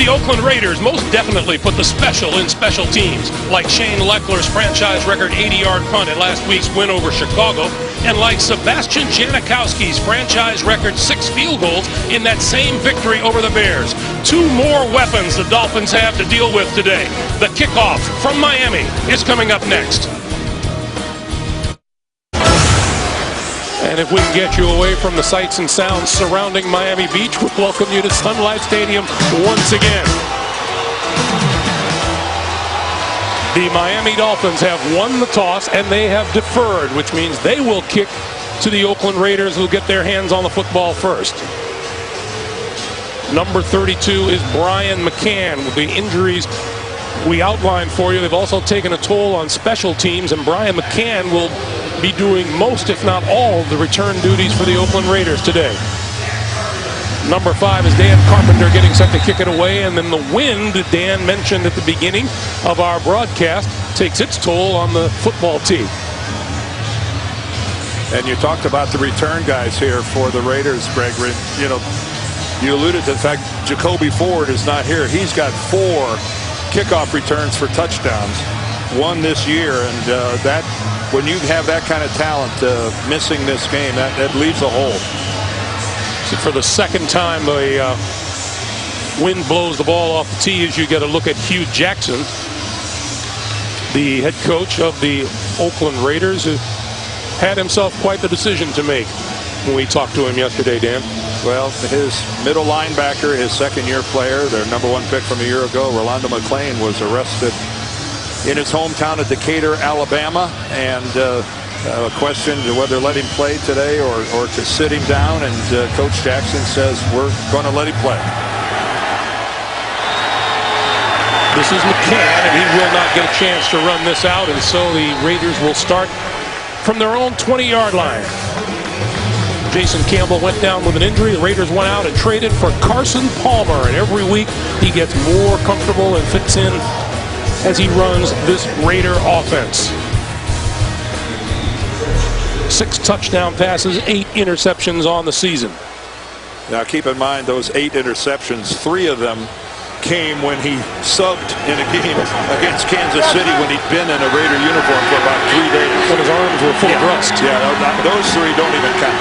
The Oakland Raiders most definitely put the special in special teams, like Shane Leckler's franchise record 80-yard punt in last week's win over Chicago, and like Sebastian Janikowski's franchise record 6 field goals in that same victory over the Bears. 2 more weapons the Dolphins have to deal with today. The kickoff from Miami is coming up next. And if we can get you away from the sights and sounds surrounding Miami Beach, we'll welcome you to Sun Life Stadium once again. The Miami Dolphins have won the toss and they have deferred, which means they will kick to the Oakland Raiders, who get their hands on the football first. Number 32 is Brian McCann. With the injuries we outlined for you, they've also taken a toll on special teams, and Brian McCann will be doing most, if not all, of the return duties for the Oakland Raiders today. Number 5 is Dan Carpenter getting set to kick it away, and then the wind that Dan mentioned at the beginning of our broadcast takes its toll on the football team. And you talked about the return guys here for the Raiders, Gregory. You know, you alluded to the fact Jacoby Ford is not here. He's got 4 kickoff returns for touchdowns, 1 this year, and that, when you have that kind of talent missing this game, that leaves a hole. So for the second time, the wind blows the ball off the tee as you get a look at Hugh Jackson, the head coach of the Oakland Raiders, who had himself quite the decision to make when we talked to him yesterday, Dan. Well, his middle linebacker, his second-year player, their #1 pick from a year ago, Rolando McClain, was arrested in his hometown of Decatur, Alabama, and a question to whether let him play today or to sit him down, and Coach Jackson says we're going to let him play. This is McCann, and he will not get a chance to run this out, and so the Raiders will start from their own 20-yard line. Jason Campbell went down with an injury. The Raiders went out and traded for Carson Palmer, and every week he gets more comfortable and fits in as he runs this Raider offense. 6 touchdown passes, 8 interceptions on the season. Now keep in mind those 8 interceptions, 3 of them came when he subbed in a game against Kansas City when he'd been in a Raider uniform for about 3 days. When his arms were full of rust. Yeah, those 3 don't even count.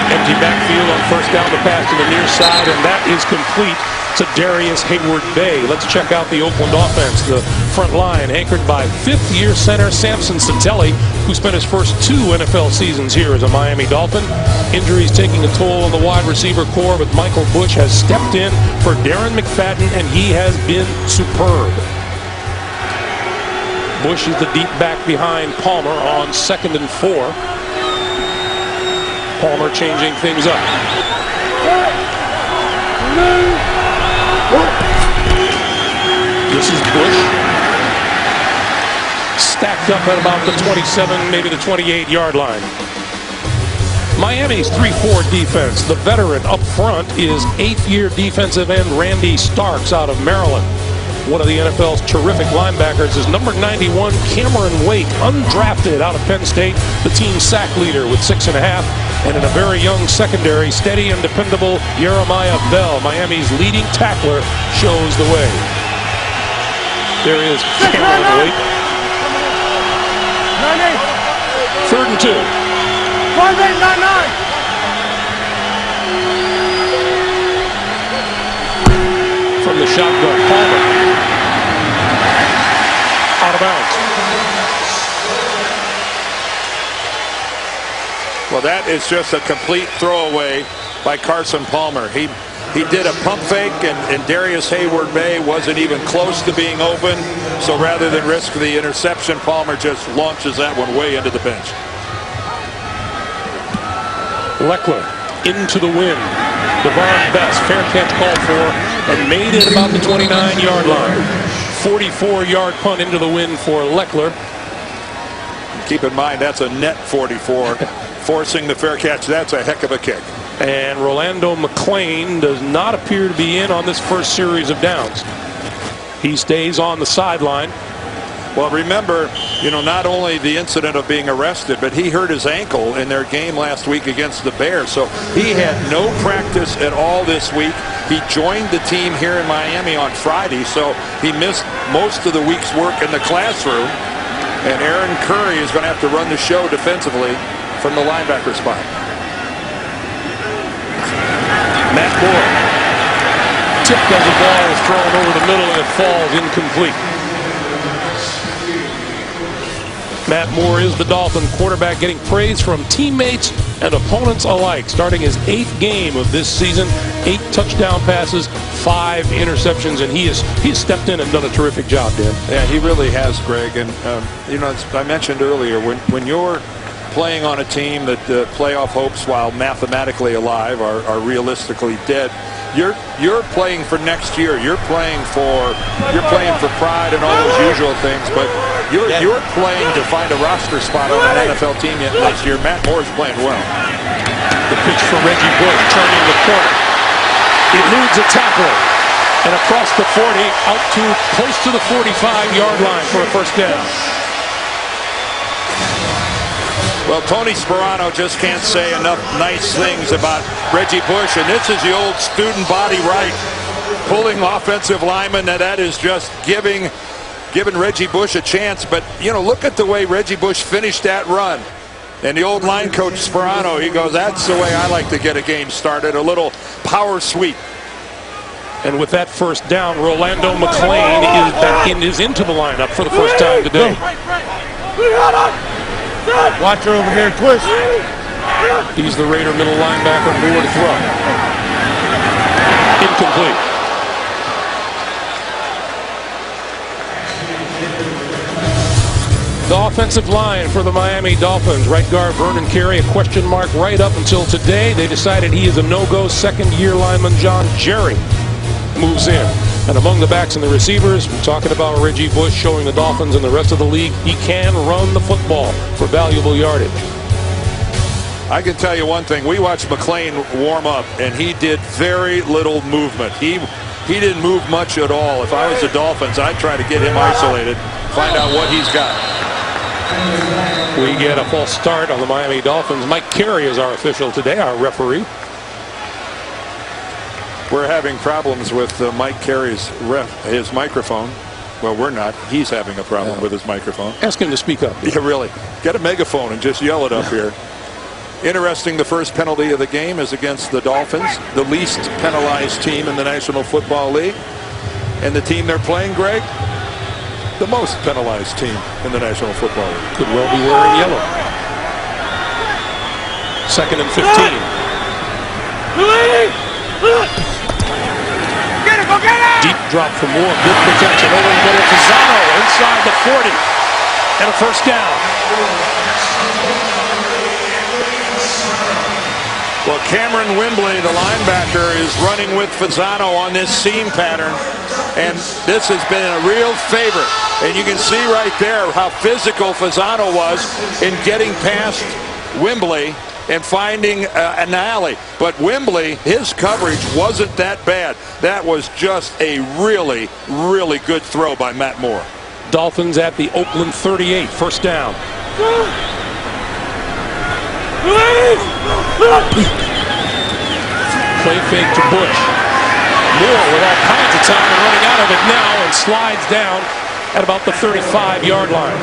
Empty backfield on first down, the pass to the near side, and that is complete to Darius Hayward-Bay. Let's check out the Oakland offense. The front line anchored by 5th-year center Samson Satelli, who spent his first 2 NFL seasons here as a Miami Dolphin. Injuries taking a toll on the wide receiver core, but Michael Bush has stepped in for Darren McFadden, and he has been superb. Bush is the deep back behind Palmer on 2nd and 4. Palmer changing things up. This is Bush. Stacked up at about the 27, maybe the 28-yard line. Miami's 3-4 defense. The veteran up front is 8th-year defensive end Randy Starks out of Maryland. One of the NFL's terrific linebackers is number 91, Cameron Wake, undrafted out of Penn State, the team sack leader with 6.5. And in a very young secondary, steady and dependable Jeremiah Bell, Miami's leading tackler, shows the way. There is Cameron Wake. 3rd and 2. 5899. From the shotgun, Palmer. Out of bounds. Well, that is just a complete throwaway by Carson Palmer. He did a pump fake, and Darius Hayward-Bay wasn't even close to being open. So rather than risk the interception, Palmer just launches that one way into the bench. Leckler into the wind. Devon Best, fair catch called for, and made it about the 29-yard line. 44-yard punt into the wind for Leckler. Keep in mind, that's a net 44. Forcing the fair catch, that's a heck of a kick. And Rolando McClain does not appear to be in on this first series of downs. He stays on the sideline. Well, remember, you know, not only the incident of being arrested, but he hurt his ankle in their game last week against the Bears. So he had no practice at all this week. He joined the team here in Miami on Friday, so he missed most of the week's work in the classroom. And Aaron Curry is going to have to run the show defensively from the linebacker spot. Matt Moore. Tipped as the ball is thrown over the middle and it falls incomplete. Matt Moore is the Dolphin quarterback, getting praise from teammates and opponents alike. Starting his 8th game of this season, 8 touchdown passes, 5 interceptions, and he has stepped in and done a terrific job, Dan. Yeah, he really has, Greg. And you know, as I mentioned earlier, when you're playing on a team that playoff hopes, while mathematically alive, are realistically dead, you're playing for next year. You're playing for pride and all those usual things, but you're playing to find a roster spot on an NFL team next year. Matt Moore's playing well. The pitch for Reggie Bush, turning the corner. Eludes a tackler, and across the 40, out to close to the 45-yard line for a first down. Well, Tony Sperano just can't say enough nice things about Reggie Bush, and this is the old student body right, pulling offensive linemen. That is just giving Reggie Bush a chance. But, you know, look at the way Reggie Bush finished that run. And the old line coach Sperano, he goes, that's the way I like to get a game started, a little power sweep. And with that first down, Rolando McClain is into the lineup for the first time today. Watch her over here, twist. He's the Raider middle linebacker, Moore to throw. Incomplete. The offensive line for the Miami Dolphins. Right guard Vernon Carey, a question mark right up until today. They decided he is a no-go. Second-year lineman John Jerry moves in. And among the backs and the receivers, we're talking about Reggie Bush, showing the Dolphins and the rest of the league he can run the football for valuable yardage. I can tell you one thing. We watched McClain warm up, and he did very little movement. He didn't move much at all. If I was the Dolphins, I'd try to get him isolated, find out what he's got. We get a false start on the Miami Dolphins. Mike Carey is our official today, our referee. We're having problems with Mike Carey's his microphone. Well, we're not. He's having a problem with his microphone. Ask him to speak up. Yeah, really. Get a megaphone and just yell it up here. Interesting, the first penalty of the game is against the Dolphins, the least penalized team in the National Football League. And the team they're playing, Greg, the most penalized team in the National Football League. Could well be wearing yellow. 2nd and 15. Deep drop for Moore. Good protection over the middle. Fasano inside the 40. And a first down. Well, Cameron Wembley, the linebacker, is running with Fasano on this seam pattern. And this has been a real favorite. And you can see right there how physical Fasano was in getting past Wembley and finding an alley. But Wembley, his coverage wasn't that bad. That was just a really, really good throw by Matt Moore. Dolphins at the Oakland 38, first down. Play fake to Bush. Moore with all kinds of time and running out of it now and slides down at about the 35-yard line.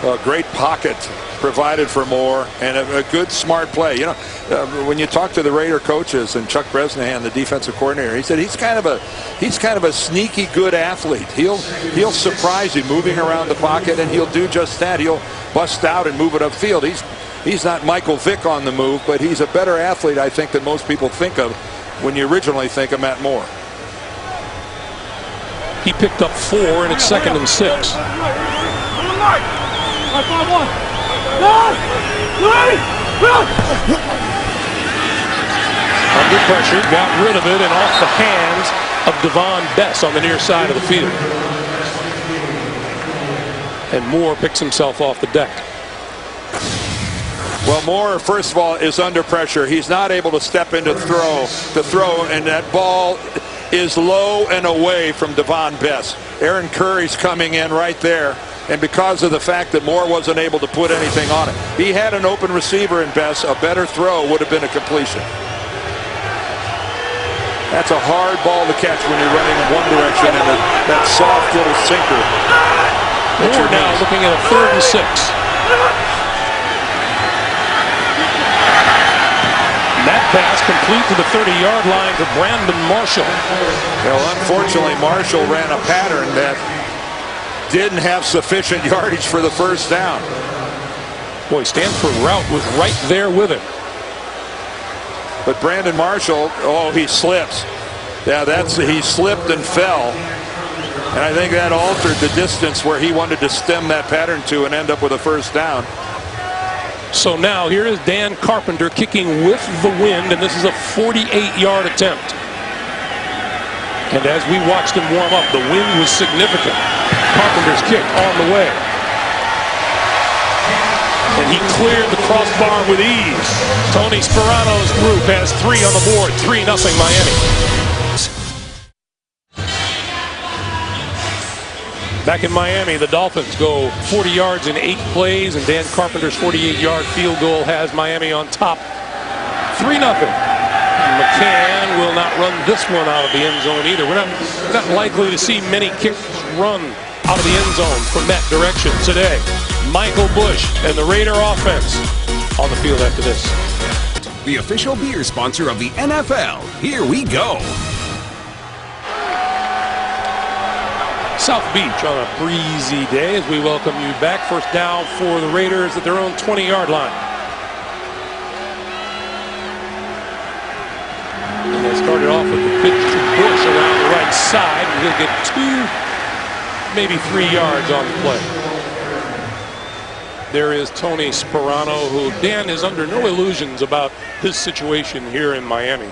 A great pocket provided for Moore, and a good, smart play. You know, when you talk to the Raider coaches and Chuck Bresnahan, the defensive coordinator, he said he's kind of a sneaky good athlete. He'll surprise you moving around the pocket, and he'll do just that. He'll bust out and move it upfield. He's not Michael Vick on the move, but he's a better athlete, I think, than most people think of when you originally think of Matt Moore. He picked up 4, and it's 2nd and 6. Under pressure, got rid of it, and off the hands of Devon Bess on the near side of the field. And Moore picks himself off the deck. Well, Moore, first of all, is under pressure. He's not able to step in to throw, and that ball, is low and away from Devon Best. Aaron Curry's coming in right there, and because of the fact that Moore wasn't able to put anything on it, he had an open receiver in Best. A better throw would have been a completion. That's a hard ball to catch when you're running in one direction, and that soft little sinker. Moore now looking at a 3rd and 6. That pass complete to the 30-yard line for Brandon Marshall. Well, unfortunately, Marshall ran a pattern that didn't have sufficient yardage for the first down. Boy, Stanford route was right there with him. But Brandon Marshall, oh, he slips. Yeah, he slipped and fell. And I think that altered the distance where he wanted to stem that pattern to and end up with a first down. So now here is Dan Carpenter kicking with the wind, and this is a 48-yard attempt. And as we watched him warm up, the wind was significant. Carpenter's kick on the way. And he cleared the crossbar with ease. Tony Sperano's group has 3 on the board, 3-0 Miami. Back in Miami, the Dolphins go 40 yards in 8 plays, and Dan Carpenter's 48-yard field goal has Miami on top. 3-0. McCann will not run this one out of the end zone either. We're not likely to see many kicks run out of the end zone from that direction today. Michael Bush and the Raider offense on the field after this. The official beer sponsor of the NFL. Here we go. South Beach on a breezy day as we welcome you back. First down for the Raiders at their own 20-yard line. And they started off with the pitch to Bush around the right side, and he'll get 2, maybe 3 yards on the play. There is Tony Sperano, who, Dan, is under no illusions about his situation here in Miami.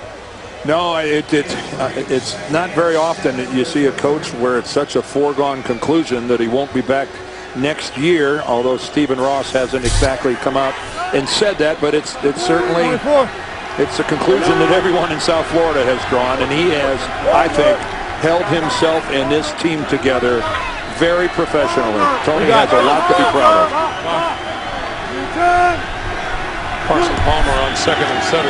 No, it's not very often that you see a coach where it's such a foregone conclusion that he won't be back next year, although Stephen Ross hasn't exactly come out and said that, but it's certainly a conclusion that everyone in South Florida has drawn, and he has, I think, held himself and this team together very professionally. Tony has a lot to be proud of. Carson Palmer on 2nd and 7.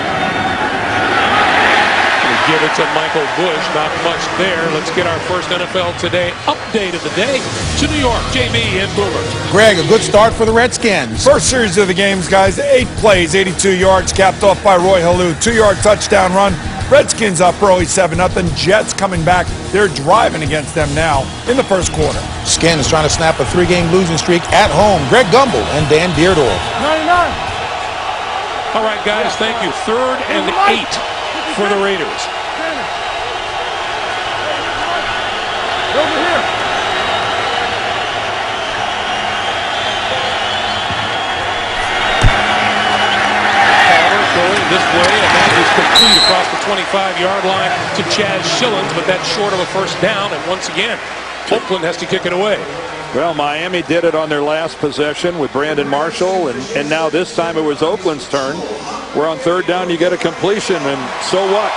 Give it to Michael Bush. Not much there. Let's get our first NFL Today update of the day to New York. JB and Boomer. Greg, a good start for the Redskins. First series of the games, guys. 8 plays, 82 yards, capped off by Roy Halou. 2-yard touchdown run. Redskins up early 7-0. Jets coming back. They're driving against them now in the first quarter. Skins trying to snap a 3-game losing streak at home. Greg Gumbel and Dan Deardorff. 99. All right, guys, thank you. 3rd and 8 for the Raiders. Over here. Palmer going this way, and that is complete across the 25-yard line to Chad Schillens, but that's short of a first down, and once again, Oakland has to kick it away. Well, Miami did it on their last possession with Brandon Marshall, and now this time it was Oakland's turn. Where on 3rd down you get a completion, and so what?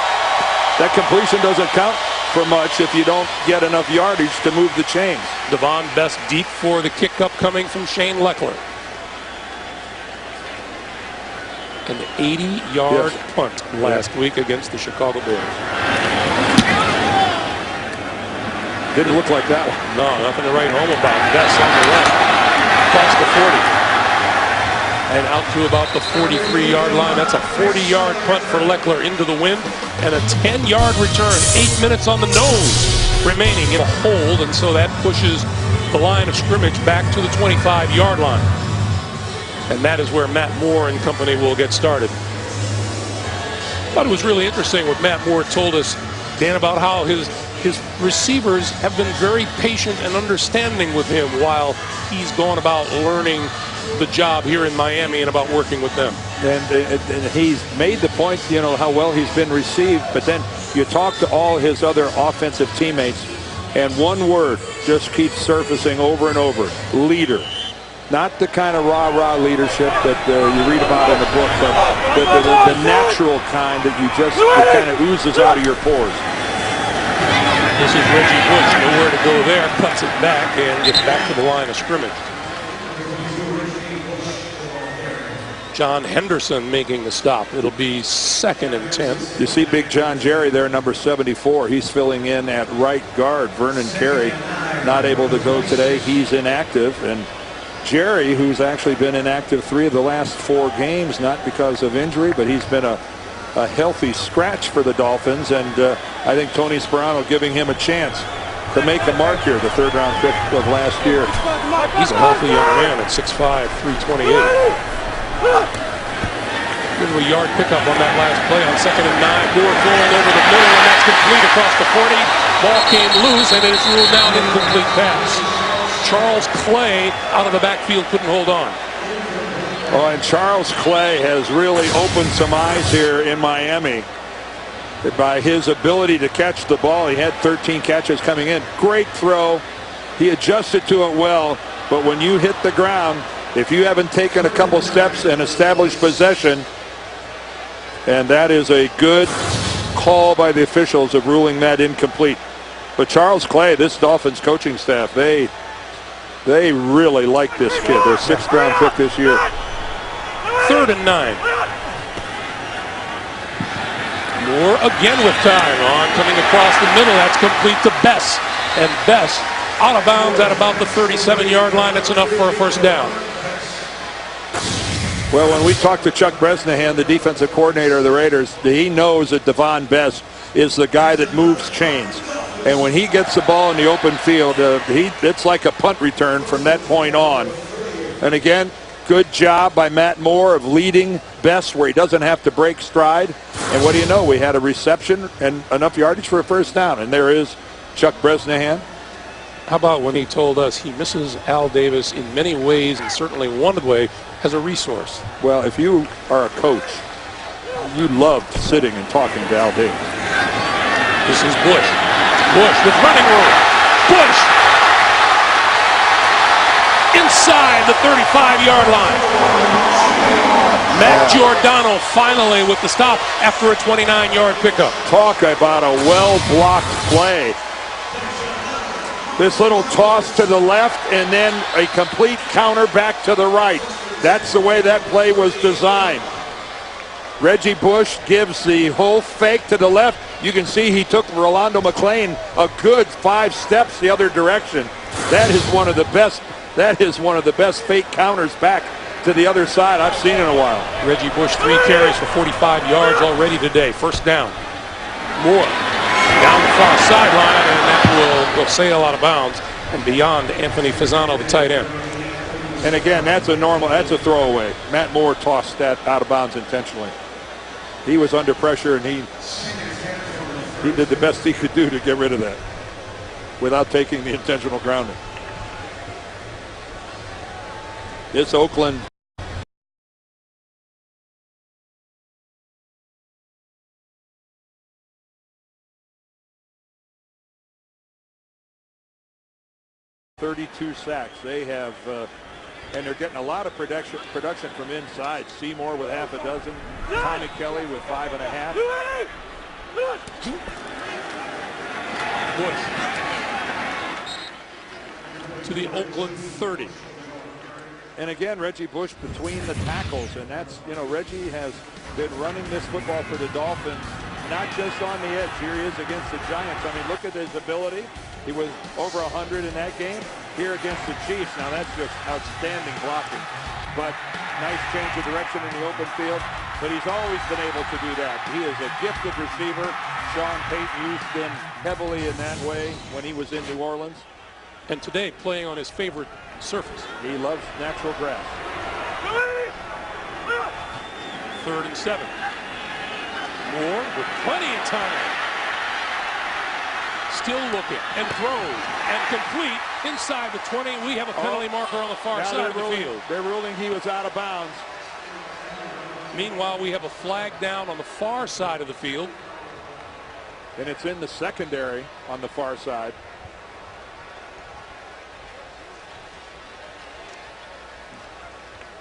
That completion doesn't count for much if you don't get enough yardage to move the chains. Devon Best deep for the kick up coming from Shane Leckler. An 80-yard punt last week against the Chicago Bears. Didn't look like that one. No, nothing to write home about. Best on the left. Across the 40. And out to about the 43-yard line. That's a 40-yard punt for Leckler into the wind. And a 10-yard return. 8 minutes on the nose remaining in a hold. And so that pushes the line of scrimmage back to the 25-yard line. And that is where Matt Moore and company will get started. Thought it was really interesting what Matt Moore told us, Dan, about how his receivers have been very patient and understanding with him while he's gone about learning the job here in Miami and about working with them. And he's made the point, you know, how well he's been received, but then you talk to all his other offensive teammates, and one word just keeps surfacing over and over: leader. Not the kind of rah-rah leadership that you read about in the book, but the natural kind that it kind of oozes out of your pores. This is Reggie Bush, nowhere to go there, cuts it back and gets back to the line of scrimmage. John Henderson making the stop. It'll be 2nd and 10. You see Big John Jerry there, number 74. He's filling in at right guard. Vernon Carey not able to go today. He's inactive. And Jerry, who's actually been inactive 3 of the last 4 games, not because of injury, but he's been a healthy scratch for the Dolphins. And I think Tony Sperano giving him a chance to make a mark here, the 3rd-round pick of last year. He's a healthy young man at 6'5", 328. Into a yard pickup on that last play on 2nd and 9. Moore throwing over the middle, and that's complete across the 40. Ball came loose, and it is ruled now an incomplete pass. Charles Clay out of the backfield couldn't hold on. Oh, and Charles Clay has really opened some eyes here in Miami by his ability to catch the ball. He had 13 catches coming in. Great throw. He adjusted to it well, but when you hit the ground, if you haven't taken a couple steps and established possession, and that is a good call by the officials of ruling that incomplete. But Charles Clay, this Dolphins coaching staff, they really like this kid. Their 6th-round pick this year. 3rd and 9. Moore again with time on, coming across the middle. That's complete to Bess. And Bess out of bounds at about the 37-yard line. That's enough for a 1st down. Well, when we talked to Chuck Bresnahan, the defensive coordinator of the Raiders, he knows that Devon Bess is the guy that moves chains. And when he gets the ball in the open field, it's like a punt return from that point on. And again, good job by Matt Moore of leading Bess where he doesn't have to break stride. And what do you know? We had a reception and enough yardage for a 1st down. And there is Chuck Bresnahan. How about when he told us he misses Al Davis in many ways, and certainly one way as a resource? Well, if you are a coach, you loved sitting and talking to Al Davis. This is Bush. Bush with running room. Bush inside the 35-yard line. Matt Giordano finally with the stop after a 29-yard pickup. Talk about a well-blocked play. This little toss to the left and then a complete counter back to the right. That's the way that play was designed. Reggie Bush gives the whole fake to the left. You can see he took Rolando McClain a good 5 steps the other direction. That is one of the best fake counters back to the other side I've seen in a while. Reggie Bush 3 carries for 45 yards already today. 1st down. Moore down the far sideline, and that will sail out of bounds and beyond Anthony Fasano, the tight end. And again, that's a throwaway. Matt Moore tossed that out of bounds intentionally. He was under pressure, and he did the best he could do to get rid of that without taking the intentional grounding. This Oakland .32 sacks. They have, and they're getting a lot of production from inside. Seymour with half a dozen. Tommy Kelly with 5.5. Bush to the Oakland 30. And again, Reggie Bush between the tackles, and that's, Reggie has been running this football for the Dolphins, not just on the edge. Here he is against the Giants. I mean, look at his ability. He was over 100 in that game. Here against the Chiefs. Now that's just outstanding blocking. But nice change of direction in the open field. But he's always been able to do that. He is a gifted receiver. Sean Payton used him heavily in that way when he was in New Orleans. And today playing on his favorite surface. He loves natural grass. 3rd and 7. Moore with plenty of time. Still looking and throws and complete inside the 20. We have a penalty marker on the far side of the field. They're ruling he was out of bounds. Meanwhile, we have a flag down on the far side of the field. And it's in the secondary on the far side.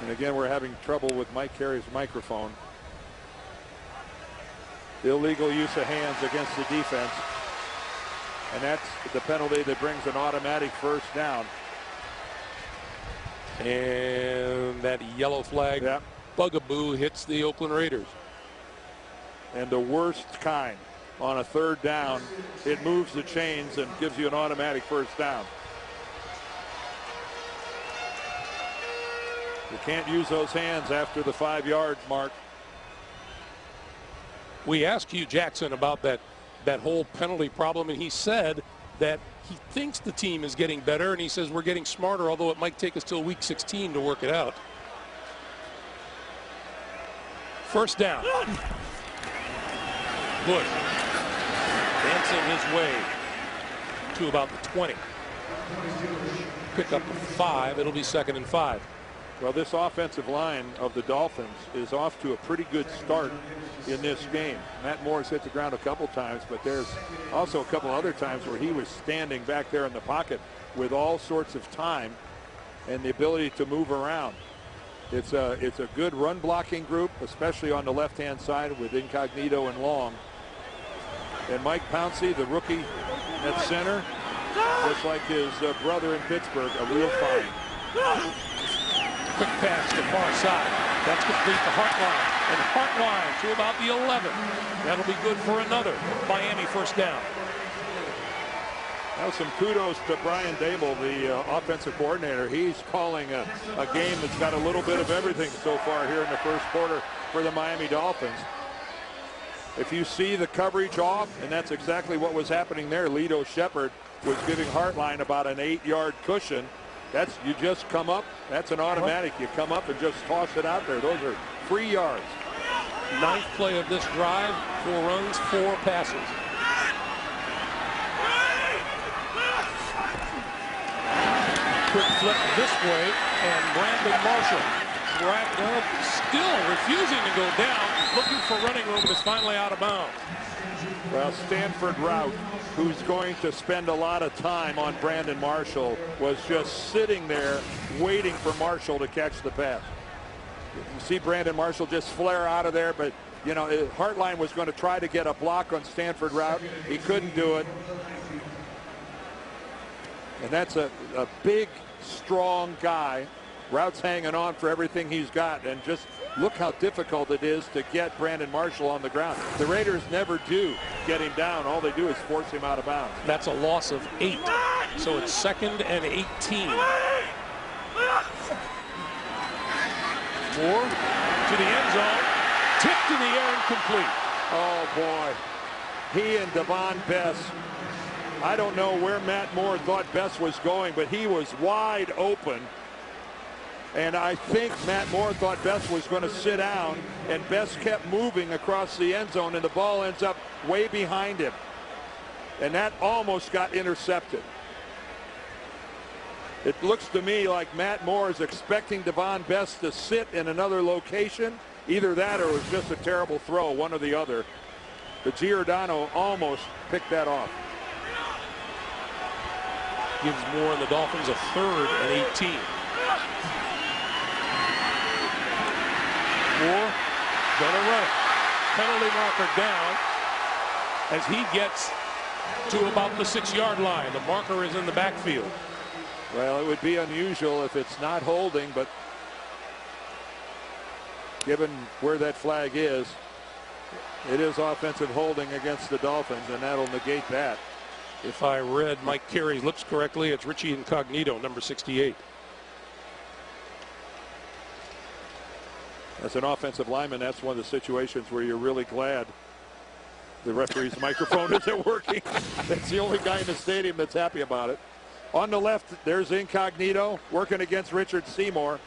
And again, we're having trouble with Mike Carey's microphone. Illegal use of hands against the defense. And that's the penalty that brings an automatic first down. And that yellow flag bugaboo hits the Oakland Raiders. And the worst kind. On a third down, it moves the chains and gives you an automatic first down. You can't use those hands after the 5 yards mark. We asked Hugh Jackson about that whole penalty problem, and he said that he thinks the team is getting better, and he says we're getting smarter, although it might take us till week 16 to work it out. First down. Bush dancing his way to about the 20. Pick up 5. It'll be 2nd and 5. Well, this offensive line of the Dolphins is off to a pretty good start in this game. Matt Moore's hit the ground a couple times, but there's also a couple other times where he was standing back there in the pocket with all sorts of time and the ability to move around. It's a good run blocking group, especially on the left-hand side with Incognito and Long. And Mike Pouncey, the rookie at center, just like his brother in Pittsburgh, a real find. Quick pass to far side. That's complete to Hartline. And Hartline to about the 11. That'll be good for another Miami first down. Now some kudos to Brian Dable, the offensive coordinator. He's calling a game that's got a little bit of everything so far here in the first quarter for the Miami Dolphins. If you see the coverage off, and that's exactly what was happening there, Lito Shepherd was giving Hartline about an 8-yard cushion. That's, you just come up, that's an automatic. You come up and just toss it out there. Those are 3 yards. 9th play of this drive, 4 runs, 4 passes. Quick flip this way, and Brandon Marshall dragged up, still refusing to go down, looking for running room, is finally out of bounds. Well, Stanford Route, who's going to spend a lot of time on Brandon Marshall, was just sitting there waiting for Marshall to catch the pass. You see Brandon Marshall just flare out of there, but you know, Hartline was going to try to get a block on Stanford Route. He couldn't do it. And that's a big, strong guy. Route's hanging on for everything he's got, and just look how difficult it is to get Brandon Marshall on the ground. The Raiders never do get him down. All they do is force him out of bounds. That's a loss of 8. So it's 2nd and 18. Moore to the end zone. Tipped in the air and complete. Oh, boy. He and Devon Bess. I don't know where Matt Moore thought Bess was going, but he was wide open. And I think Matt Moore thought Bess was going to sit down, and Bess kept moving across the end zone, and the ball ends up way behind him. And that almost got intercepted. It looks to me like Matt Moore is expecting Devon Bess to sit in another location. Either that or it was just a terrible throw, one or the other. But Giordano almost picked that off. Gives Moore and the Dolphins a 3rd and 18. Moore gonna run it. Penalty marker down as he gets to about the 6-yard line. The marker is in the backfield. Well, it would be unusual if it's not holding, but given where that flag is, it is offensive holding against the Dolphins, and that'll negate that. If I read Mike Carey's lips correctly, it's Richie Incognito, number 68. As an offensive lineman, that's one of the situations where you're really glad the referee's microphone isn't working. That's the only guy in the stadium that's happy about it. On the left, there's Incognito working against Richard Seymour.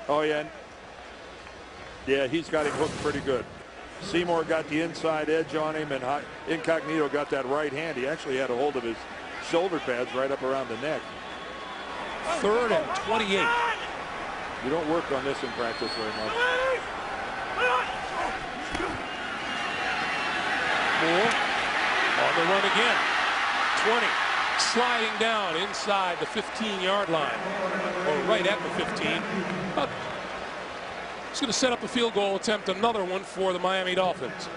Oh, yeah. Yeah, he's got him hooked pretty good. Seymour got the inside edge on him, and Incognito got that right hand. He actually had a hold of his shoulder pads right up around the neck. 3rd and 28. You don't work on this in practice very much. Moore on the run again. 20. Sliding down inside the 15-yard line, or right at the 15. He's going to set up a field goal attempt, another one for the Miami Dolphins.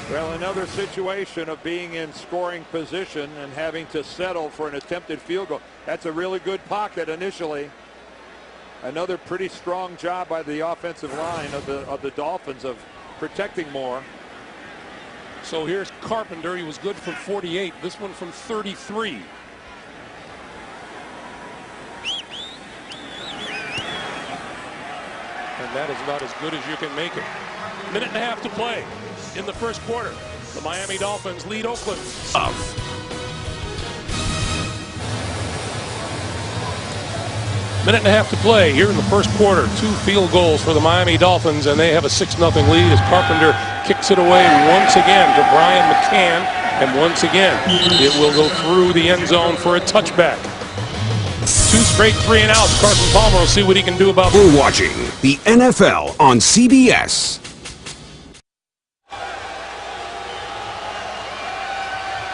Well, another situation of being in scoring position and having to settle for an attempted field goal. That's a really good pocket initially. Another pretty strong job by the offensive line of the Dolphins of protecting more. So here's Carpenter. He was good from 48. This one from 33. And that is about as good as you can make it. Minute and a half to play in the first quarter. The Miami Dolphins lead Oakland. Minute and a half to play here in the first quarter. 2 field goals for the Miami Dolphins, and they have a 6-0 lead as Carpenter kicks it away once again to Brian McCann. And once again, it will go through the end zone for a touchback. 2 straight 3-and-outs. Carson Palmer will see what he can do about it. We're watching the NFL on CBS.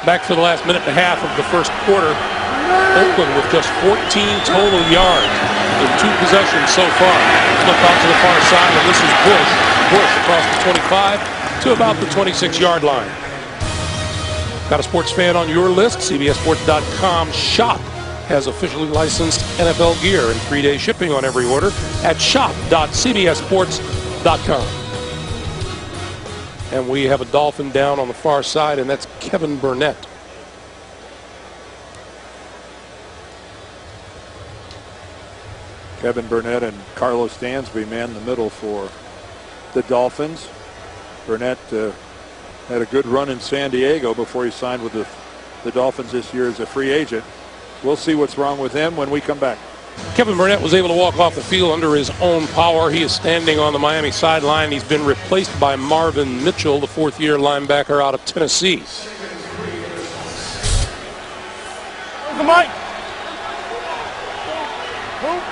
Back for the last minute and a half of the first quarter. Oakland with just 14 total yards in 2 possessions so far. Flip out to the far side, and this is Bush. Bush across the 25 to about the 26-yard line. Got a sports fan on your list? CBSSports.com shop has officially licensed NFL gear and 3-day shipping on every order at shop.cbssports.com. And we have a Dolphin down on the far side, and that's Kevin Burnett. Kevin Burnett and Carlos Dansby man the middle for the Dolphins. Burnett had a good run in San Diego before he signed with the Dolphins this year as a free agent. We'll see what's wrong with him when we come back. Kevin Burnett was able to walk off the field under his own power. He is standing on the Miami sideline. He's been replaced by Marvin Mitchell, the 4th-year linebacker out of Tennessee.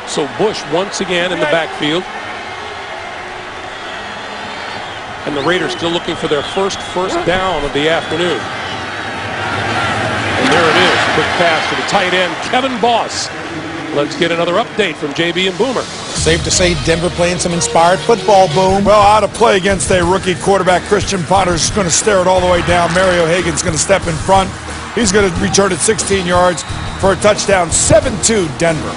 So Bush once again in the backfield. And the Raiders still looking for their first down of the afternoon. And there it is. Quick pass to the tight end, Kevin Boss. Let's get another update from JB and Boomer. Safe to say Denver playing some inspired football, Boom. Well, out of play against a rookie quarterback. Christian Potter's going to stare it all the way down. Mario Hagan's going to step in front. He's going to return it 16 yards for a touchdown. 7-2 Denver.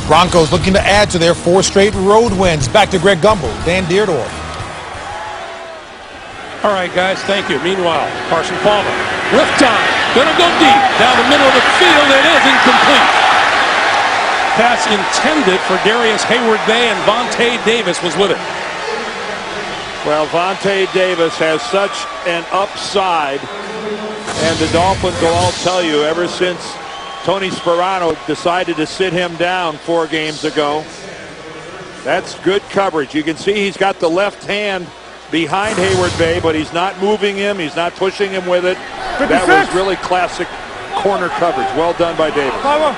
Broncos looking to add to their 4 straight road wins. Back to Greg Gumbel, Dan Deerdorf. All right, guys, thank you. Meanwhile, Carson Palmer with time. Gonna go deep down the middle of the field. It is incomplete. Pass intended for Darius Hayward-Bay, and Vontae Davis was with it. Well, Vontae Davis has such an upside, and the Dolphins will all tell you ever since Tony Sperano decided to sit him down 4 games ago. That's good coverage. You can see he's got the left hand behind Hayward-Bay, but he's not moving him. He's not pushing him with it. 56. That was really classic corner coverage. Well done by Davis. Palmer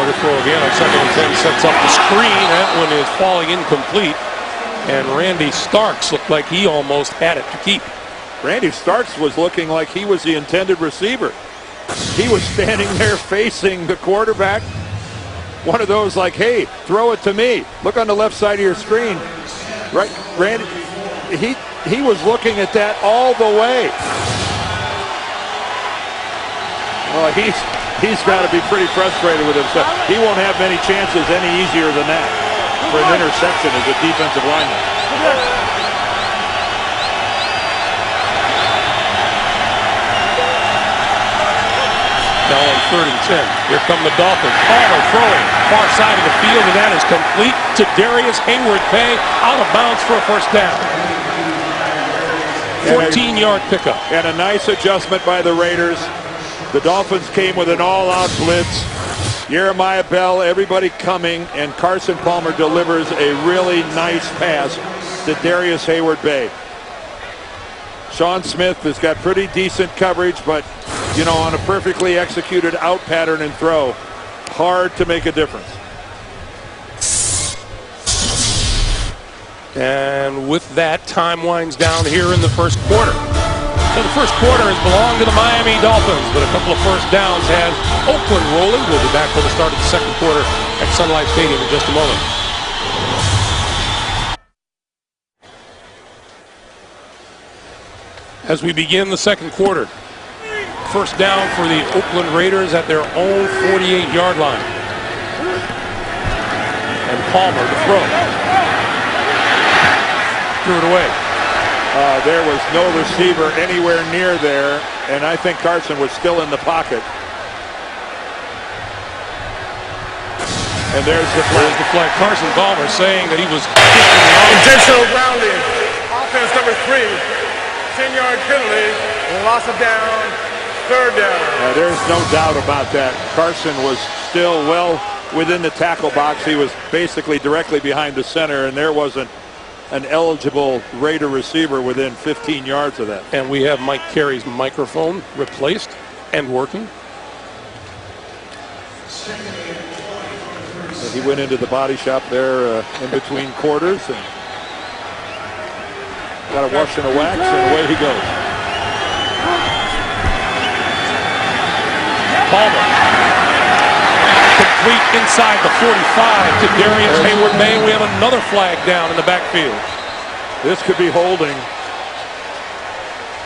to throw again on 2nd and 10, sets up the screen. That one is falling incomplete. And Randy Starks looked like he almost had it to keep. Randy Starks was looking like he was the intended receiver. He was standing there facing the quarterback. One of those like, hey, throw it to me. Look on the left side of your screen. Right, Randy, he was looking at that all the way. Well, he's got to be pretty frustrated with himself. He won't have many chances any easier than that for an interception as a defensive lineman. Now on 3rd and 10. Here come the Dolphins. Palmer throwing far side of the field, and that is complete to Darius Hayward-Bay, out of bounds for a 1st down. 14-yard pickup. And a nice adjustment by the Raiders. The Dolphins came with an all-out blitz. Jeremiah Bell, everybody coming, and Carson Palmer delivers a really nice pass to Darius Hayward-Bay. Sean Smith has got pretty decent coverage, but, you know, on a perfectly executed out pattern and throw, hard to make a difference. And with that, time winds down here in the first quarter. So the first quarter has belonged to the Miami Dolphins, but a couple of first downs has Oakland rolling. We'll be back for the start of the second quarter at Sun Life Stadium in just a moment. as we begin the second quarter. First down for the Oakland Raiders at their own 48-yard line. And Palmer to throw. Threw it away. There was no receiver anywhere near there, and I think Carson was still in the pocket. And there's the flag. Carson Palmer saying that he was intentional grounding. Offense number 3. 10-yard penalty. Loss of down. Third down. There's no doubt about that. Carson was still well within the tackle box. He was basically directly behind the center, and there wasn't an eligible Raider receiver within 15 yards of that. And we have Mike Carey's microphone replaced and working. He went into the body shop there in between quarters and got a wash and a wax, and away he goes. Palmer. Complete inside the 45 to Darius Hayward-May. We have another flag down in the backfield. This could be holding.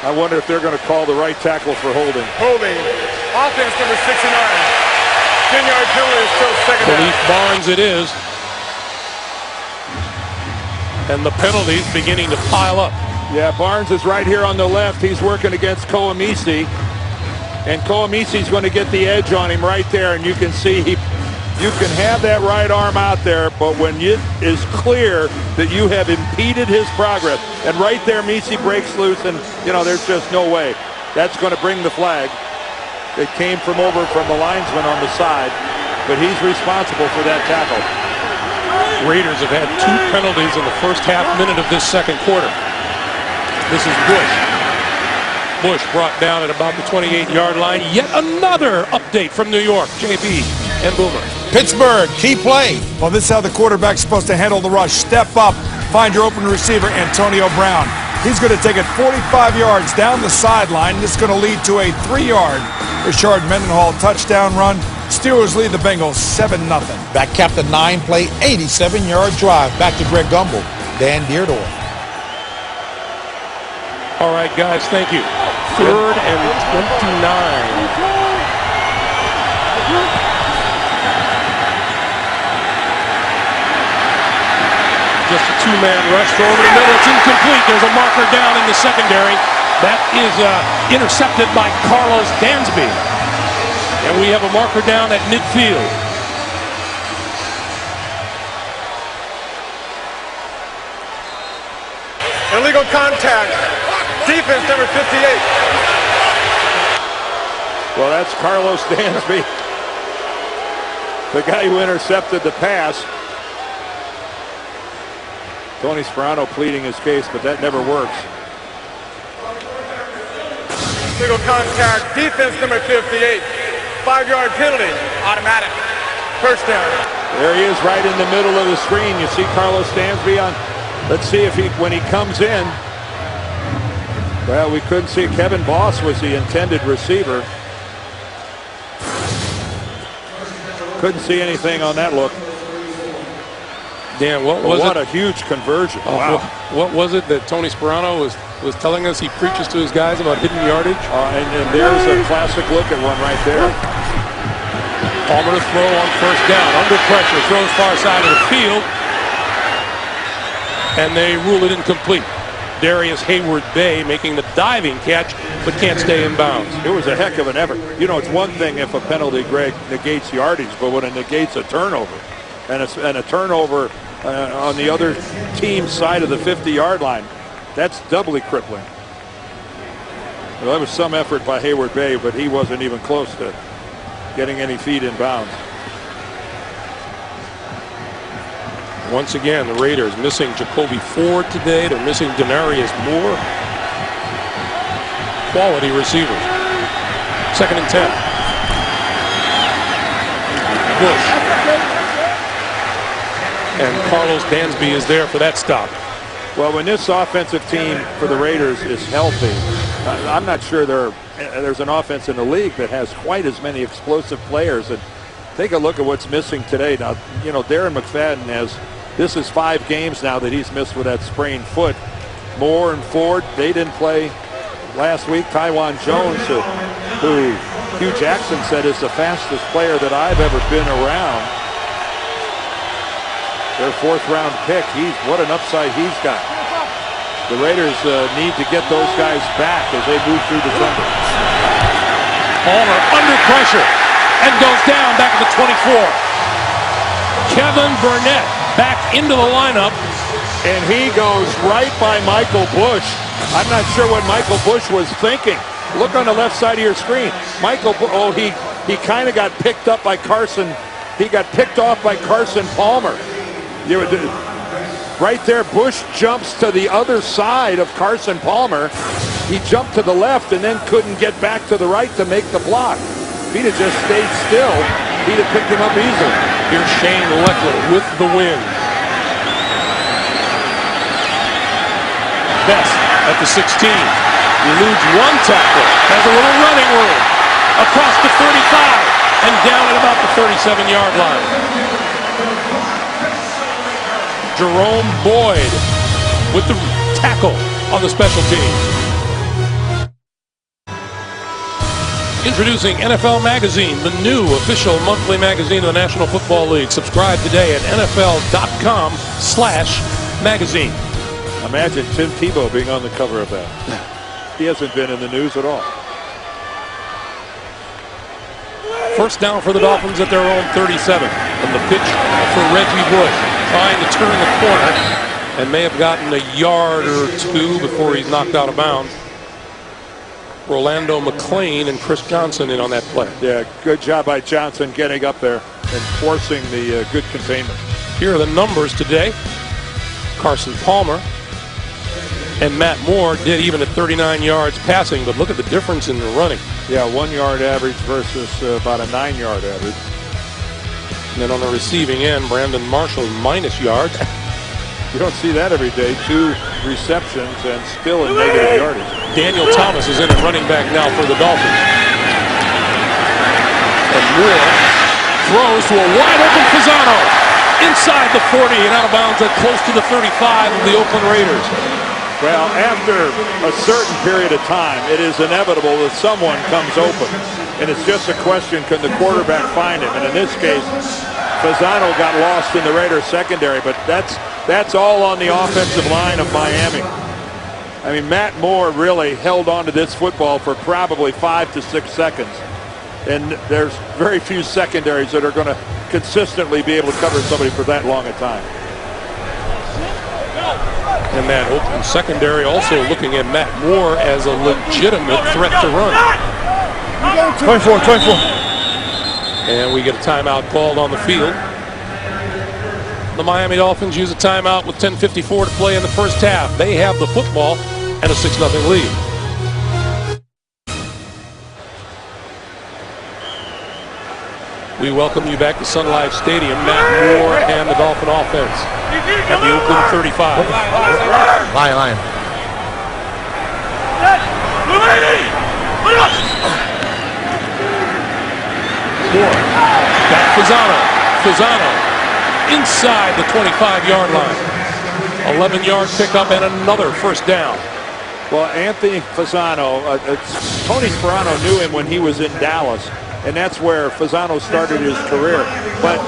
I wonder if they're going to call the right tackle for holding. Holding. Offense number 69. 10-yard penalty is still second down. Khalif Barnes it is. And the penalties beginning to pile up. Yeah, Barnes is right here on the left. He's working against Koamisi. And Koamisi's going to get the edge on him right there. And you can see you can have that right arm out there, but when it is clear that you have impeded his progress, and right there Misi breaks loose, and there's just no way. That's going to bring the flag. It came from the linesman on the side, but he's responsible for that tackle. Raiders have had 2 penalties in the first half minute of this second quarter. This is Bush. Bush brought down at about the 28-yard line. Yet another update from New York. JB and Boomer. Pittsburgh, key play. Well, this is how the quarterback's supposed to handle the rush. Step up, find your open receiver, Antonio Brown. He's going to take it 45 yards down the sideline. This is going to lead to a 3-yard Richard Mendenhall touchdown run. Steelers lead the Bengals 7-0. That capped a 9-play, 87-yard drive. Back to Greg Gumbel, Dan Deardorff. All right, guys, thank you. 3rd and 29. Just a 2-man rush throw over the middle. It's incomplete. There's a marker down in the secondary. That is intercepted by Carlos Dansby. And we have a marker down at midfield. Illegal contact. Defense number 58. Well, that's Carlos Dansby, the guy who intercepted the pass. Tony Sperano pleading his case, but that never works. Illegal contact. Defense number 58. 5-yard penalty. Automatic. First down. There he is right in the middle of the screen. You see Carlos Dansby on. Let's see if when he comes in. Well, we couldn't see. Kevin Boss was the intended receiver. Couldn't see anything on that look. Dan, what a huge conversion. Wow. What was it that Tony Sperano was telling us he preaches to his guys about hidden yardage? And there's a classic look at one right there. Palmer to throw on first down. Under pressure. Throws far side of the field. And they rule it incomplete. Darius Hayward-Bay making the diving catch, but can't stay in bounds. It was a heck of an effort. It's one thing if a penalty, Greg, negates yardage, but when it negates a turnover, and a turnover on the other team's side of the 50-yard line, that's doubly crippling. Well, that was some effort by Hayward-Bay, but he wasn't even close to getting any feet in bounds. Once again, the Raiders missing Jacoby Ford today. They're missing Denarius Moore. Quality receivers. 2nd and 10. Bush. And Carlos Dansby is there for that stop. Well, when this offensive team for the Raiders is healthy, I'm not sure there's an offense in the league that has quite as many explosive players. And take a look at what's missing today. Now, Darren McFadden this is 5 games now that he's missed with that sprained foot. Moore and Ford, they didn't play last week. Taiwan Jones, who Hugh Jackson said is the fastest player that I've ever been around. Their 4th-round pick. What an upside he's got. The Raiders need to get those guys back as they move through December. Palmer under pressure and goes down back at the 24. Kevin Burnett back into the lineup. And he goes right by Michael Bush. I'm not sure what Michael Bush was thinking. Look on the left side of your screen. He kind of got picked up by Carson. He got picked off by Carson Palmer. Right there, Bush jumps to the other side of Carson Palmer. He jumped to the left and then couldn't get back to the right to make the block. If he'd have just stayed still, he'd have picked him up easily. Here's Shane Leckler with the win. Best at the 16. Eludes one tackle. Has a little running room. Across the 35 and down at about the 37-yard line. Jerome Boyd with the tackle on the special teams. Introducing NFL Magazine, the new official monthly magazine of the National Football League. Subscribe today at NFL.com/magazine. Imagine Tim Tebow being on the cover of that. He hasn't been in the news at all. First down for the Dolphins at their own 37. And the pitch for Reggie Bush, trying to turn the corner, and may have gotten a yard or two before he's knocked out of bounds. Rolando McClain and Chris Johnson in on that play. Yeah, good job by Johnson getting up there and forcing the good containment. Here are the numbers today. Carson Palmer and Matt Moore did even at 39 yards passing, but look at the difference in the running. Yeah, 1 yard average versus about a 9-yard average. And then on the receiving end, Brandon Marshall minus yards. You don't see that every day. 2 receptions and still in negative yardage. Daniel Thomas is in at running back now for the Dolphins. And Moore throws to a wide open Fasano. Inside the 40 and out of bounds at close to the 35 of the Oakland Raiders. Well, after a certain period of time, it is inevitable that someone comes open. And it's just a question, can the quarterback find him? And in this case, Fasano got lost in the Raiders secondary, but that's all on the offensive line of Miami. I mean, Matt Moore really held on to this football for probably 5 to 6 seconds. And there's very few secondaries that are going to consistently be able to cover somebody for that long a time. And that open secondary also looking at Matt Moore as a legitimate threat to run. 24. And we get a timeout called on the field. The Miami Dolphins use a timeout with 10:54 to play in the first half. They have the football and a 6-0 lead. We welcome you back to Sun Life Stadium. Matt Moore and the Dolphin offense at the Oakland 35. Lion. Moore, back Fasano inside the 25-yard line. 11-yard pickup and another first down. Well, Anthony Fasano, Tony Sperano knew him when he was in Dallas, and that's where Fasano started his career. But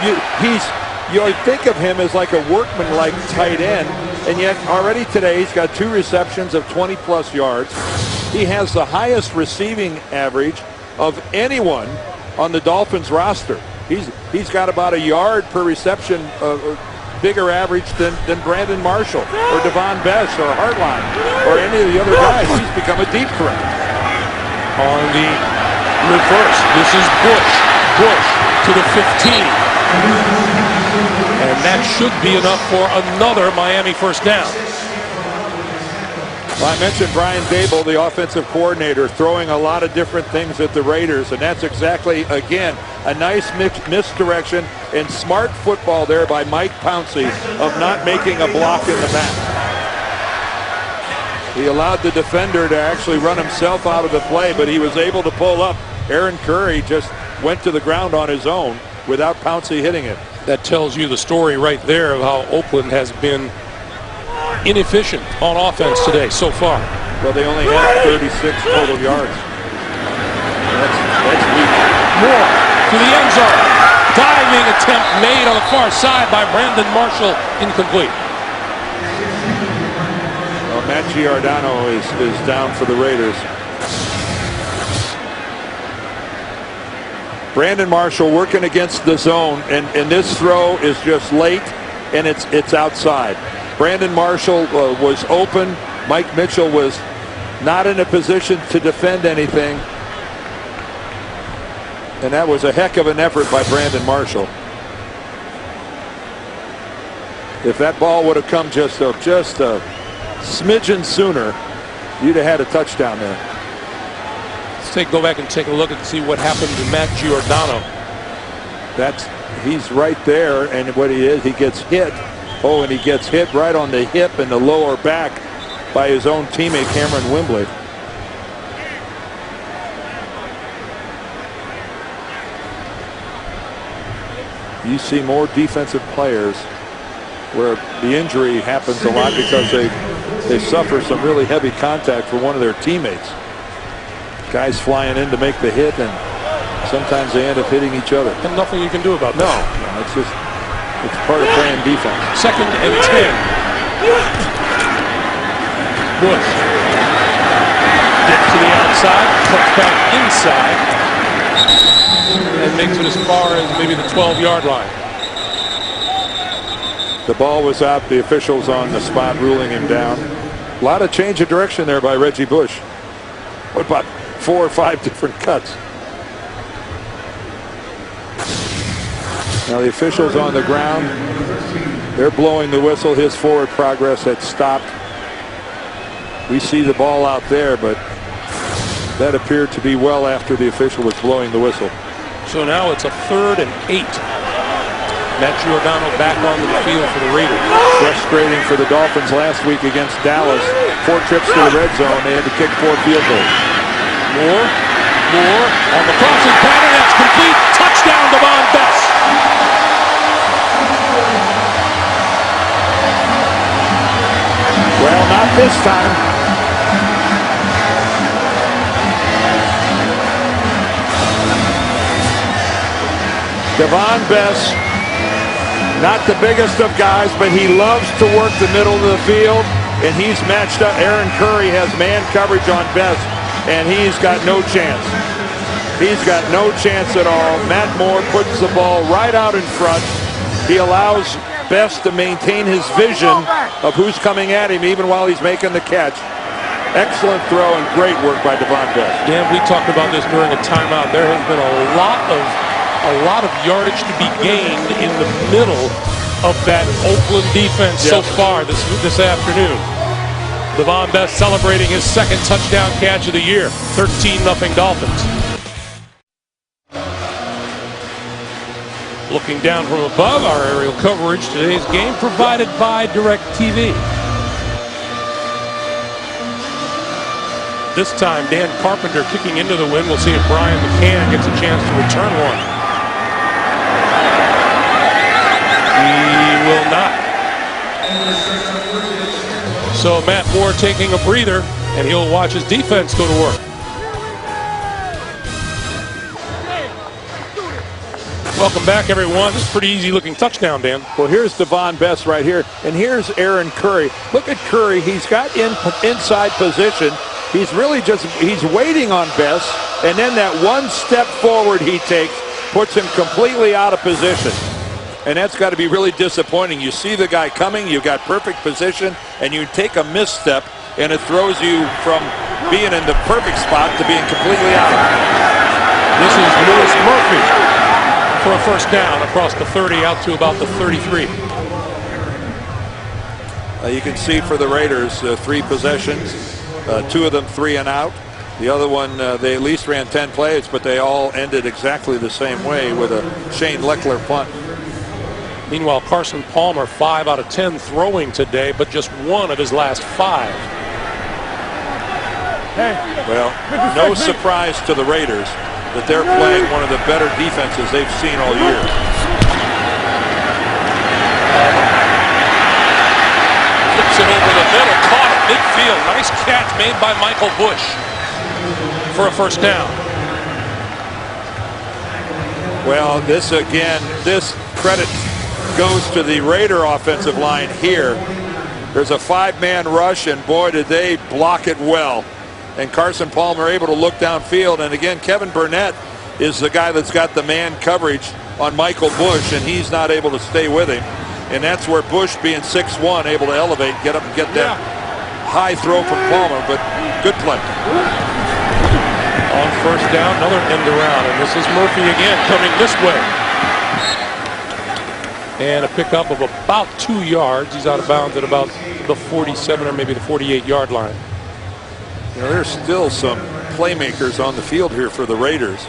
you think of him as like a workman-like tight end, and yet already today he's got 2 receptions of 20-plus yards. He has the highest receiving average of anyone on the Dolphins roster. He's got about a yard per reception, bigger average than Brandon Marshall or Devon Bess or Hartline or any of the other guys. He's become a deep threat. On the reverse, this is Bush to the 15. And that should be enough for another Miami first down. Well, I mentioned Brian Dable, the offensive coordinator, throwing a lot of different things at the Raiders, and that's exactly, again, a nice misdirection and smart football there by Mike Pouncey of not making a block in the back. He allowed the defender to actually run himself out of the play, but he was able to pull up. Aaron Curry just went to the ground on his own without Pouncey hitting it. That tells you the story right there of how Oakland has been inefficient on offense today so far. Well, they only had 36 total yards. That's weak. Moore to the end zone. Diving attempt made on the far side by Brandon Marshall. Incomplete. Well, Matt Giordano is down for the Raiders. Brandon Marshall working against the zone, and this throw is just late, and it's outside. Brandon Marshall was open. Mike Mitchell was not in a position to defend anything. And that was a heck of an effort by Brandon Marshall. If that ball would have come just a smidgen sooner, you'd have had a touchdown there. Go back and take a look and see what happened to Matt Giordano. He's right there, and what he gets hit. Oh, and he gets hit right on the hip and the lower back by his own teammate Cameron Wimbley. You see more defensive players where the injury happens a lot because they suffer some really heavy contact from one of their teammates. Guys flying in to make the hit, and sometimes they end up hitting each other. And nothing you can do about that. No, it's part of playing defense. 2nd and 10. Bush gets to the outside, cuts back inside, and makes it as far as maybe the 12-yard line. The ball was out. The officials on the spot ruling him down. A lot of change of direction there by Reggie Bush. What about 4 or 5 different cuts? Now the officials on the ground, they're blowing the whistle. His forward progress had stopped. We see the ball out there, but that appeared to be well after the official was blowing the whistle. So now it's a 3rd and 8. Matt Giordano back on the field for the Raiders. Frustrating for the Dolphins last week against Dallas. 4 trips to the red zone. They had to kick 4 field goals. Moore on the crossing pattern. That's complete. Touchdown, Devon Bess. Well, not this time. Devon Bess, not the biggest of guys, but he loves to work the middle of the field, and he's matched up. Aaron Curry has man coverage on Bess, and he's got no chance. He's got no chance at all. Matt Moore puts the ball right out in front. He allows Bess to maintain his vision of who's coming at him even while he's making the catch. Excellent throw and great work by Devon Bess. Yeah, we talked about this during a timeout. There has been a lot of yardage to be gained in the middle of that Oakland defense so far this afternoon. Devon Bess celebrating his 2nd touchdown catch of the year. 13-0 Dolphins. Looking down from above, our aerial coverage today's game provided by DirecTV. This time, Dan Carpenter kicking into the wind. We'll see if Brian McCann gets a chance to return one. He will not. So Matt Moore taking a breather, and he'll watch his defense go to work. Welcome back, everyone. This is a pretty easy-looking touchdown, Dan. Well, here's Devon Bess right here, and here's Aaron Curry. Look at Curry. He's got inside position. He's really he's waiting on Bess, and then that one step forward he takes puts him completely out of position. And that's got to be really disappointing. You see the guy coming, you've got perfect position, and you take a misstep, and it throws you from being in the perfect spot to being completely out. This is Lewis Murphy for a first down across the 30 out to about the 33. You can see for the Raiders 3 possessions, 2 of them 3 and out. The other one, they at least ran 10 plays, but they all ended exactly the same way with a Shane Leckler punt. Meanwhile, Carson Palmer 5 out of 10 throwing today, but just 1 of his last 5. Well, no surprise to the Raiders that they're playing one of the better defenses they've seen all year. Flips it over the middle, caught it. midfield. Nice catch made by Michael Bush for a first down. Well, this credit goes to the Raider offensive line here. There's a 5-man rush, and boy, did they block it well. And Carson Palmer able to look downfield. And again, Kevin Burnett is the guy that's got the man coverage on Michael Bush, and he's not able to stay with him. And that's where Bush, being 6'1", able to elevate, get up and get that high throw from Palmer, but good play. On first down, another end around, and this is Murphy again coming this way. And a pickup of about 2 yards. He's out of bounds at about the 47 or maybe the 48-yard line. You know, there's still some playmakers on the field here for the Raiders.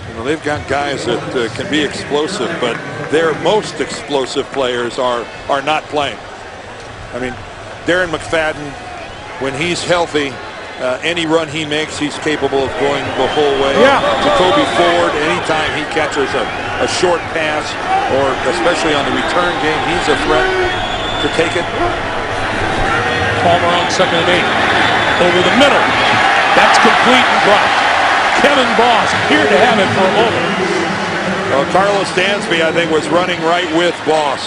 You know, they've got guys that can be explosive, but their most explosive players are not playing. I mean, Darren McFadden, when he's healthy, any run he makes, he's capable of going the whole way. Jacoby Ford, anytime he catches a short pass, or especially on the return game, he's a threat to take it. Palmer on 2nd and 8. Over the middle. That's complete and dropped. Kevin Boss appeared to have it for a moment. Well, Carlos Dansby, I think, was running right with Boss.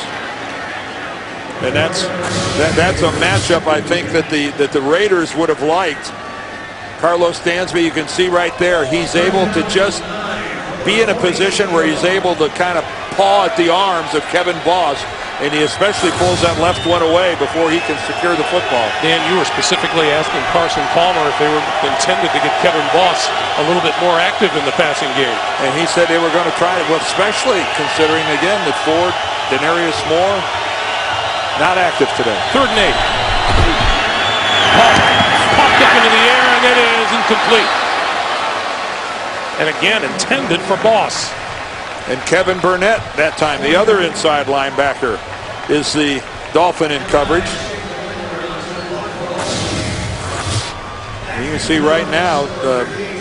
And that's a matchup I think that the Raiders would have liked. Carlos Dansby, you can see right there, he's able to just be in a position where he's able to kind of paw at the arms of Kevin Boss, and he especially pulls that left one away before he can secure the football. Dan, you were specifically asking Carson Palmer if they were intended to get Kevin Boss a little bit more active in the passing game. And he said they were going to try it, well, especially considering, again, that Ford, Denarius Moore, not active today. 3rd and 8. Popped up into the air, and it is incomplete. And again, intended for Boss. And Kevin Burnett, that time, the other inside linebacker, is the Dolphin in coverage. And you can see right now,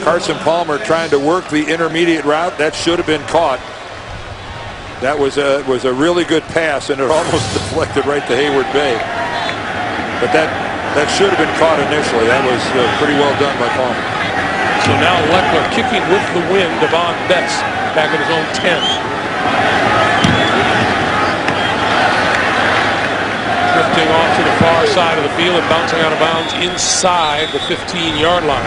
Carson Palmer trying to work the intermediate route. That should have been caught. That was a really good pass, and it almost deflected right to Hayward Bay. But that should have been caught initially. That was pretty well done by Palmer. So now Leckler kicking with the wind. Devon Betts back at his own 10. Drifting off to the far side of the field and bouncing out of bounds inside the 15-yard line.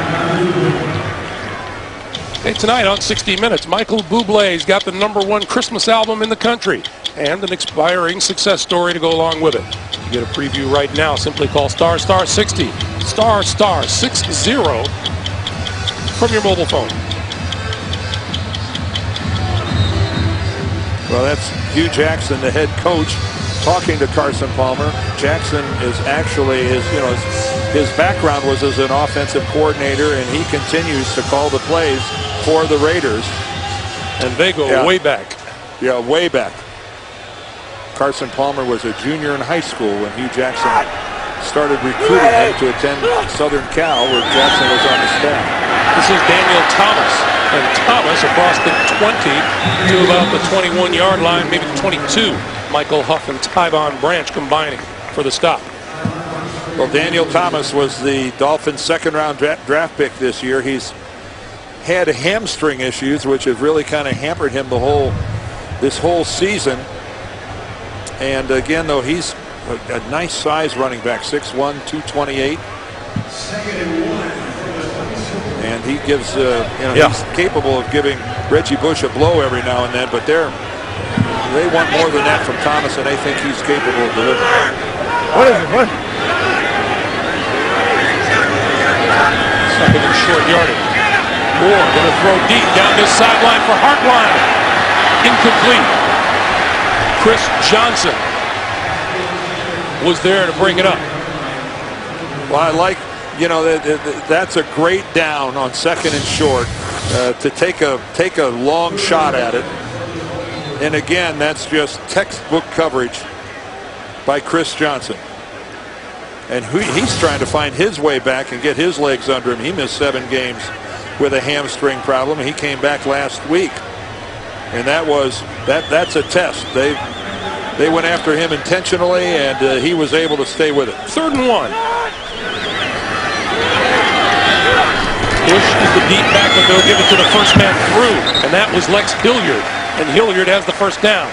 Hey, tonight on 60 Minutes, Michael Bublé's got the _1 Christmas album in the country and an expiring success story to go along with it. You get a preview right now. Simply call *60, *60 from your mobile phone. Well, that's Hugh Jackson, the head coach, talking to Carson Palmer. Jackson is actually his background was as an offensive coordinator, and he continues to call the plays for the Raiders. And they go way back. Yeah, way back. Carson Palmer was a junior in high school when Hugh Jackson started recruiting him to attend Southern Cal, where Jackson was on the staff. This is Daniel Thomas, and Thomas across the 20 to about the 21-yard line, maybe the 22. Michael Huff and Tyvon Branch combining for the stop. Well, Daniel Thomas was the Dolphins' second-round draft pick this year. He's had hamstring issues, which have really kind of hampered him this whole season. And again, though, he's a nice size running back, 6'1", 228. And he gives, he's capable of giving Reggie Bush a blow every now and then, but they want more than that from Thomas, and they think he's capable of delivering. What is it? What? Second and short yardage. Moore going to throw deep down this sideline for Hartline. Incomplete. Chris Johnson was there to bring it up. Well, I like, that's a great down on 2nd and short to take a long shot at it. And again, that's just textbook coverage by Chris Johnson. And he's trying to find his way back and get his legs under him. He missed 7 games with a hamstring problem. He came back last week. And that's a test. They went after him intentionally, and he was able to stay with it. 3rd and 1. Bush is the deep back, but they'll give it to the first man through, and that was Lex Hilliard. And Hilliard has the first down.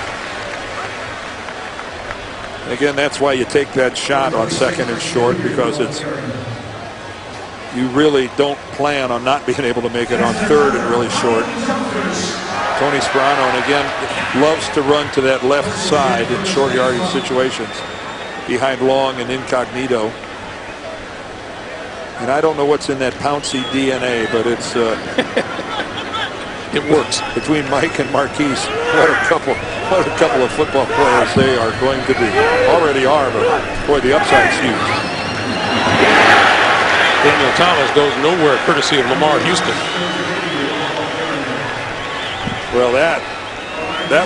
Again, that's why you take that shot on second and short, because you really don't plan on not being able to make it on third and really short. Tony Sperano, and again, loves to run to that left side in short yardage situations behind Long and Incognito. And I don't know what's in that Pouncey DNA, but it's it works. Between Mike and Marquise, what a couple of football players they are going to be. Already are, but boy, the upside's huge. Daniel Thomas goes nowhere courtesy of Lamar Houston. Well, that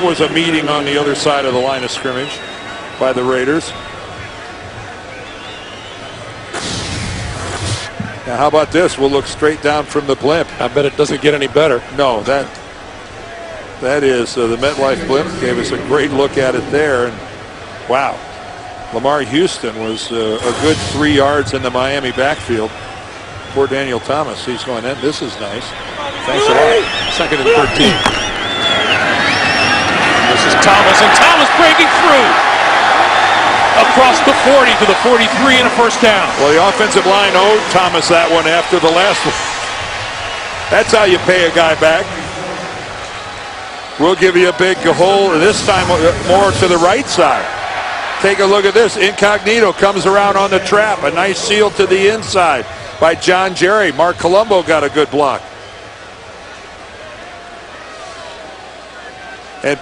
was a meeting on the other side of the line of scrimmage by the Raiders. Now, how about this? We'll look straight down from the blimp. I bet it doesn't get any better. No, that is the MetLife blimp. Gave us a great look at it there. And wow, Lamar Houston was a good 3 yards in the Miami backfield. Poor Daniel Thomas. He's going in. This is nice. Thanks a lot. Second and 13. This is Thomas, and Thomas breaking through. Across the 40 to the 43 and a first down. Well, the offensive line owed Thomas that one after the last one. That's how you pay a guy back. We'll give you a big hole, this time more to the right side. Take a look at this. Incognito comes around on the trap. A nice seal to the inside by John Jerry. Mark Colombo got a good block. And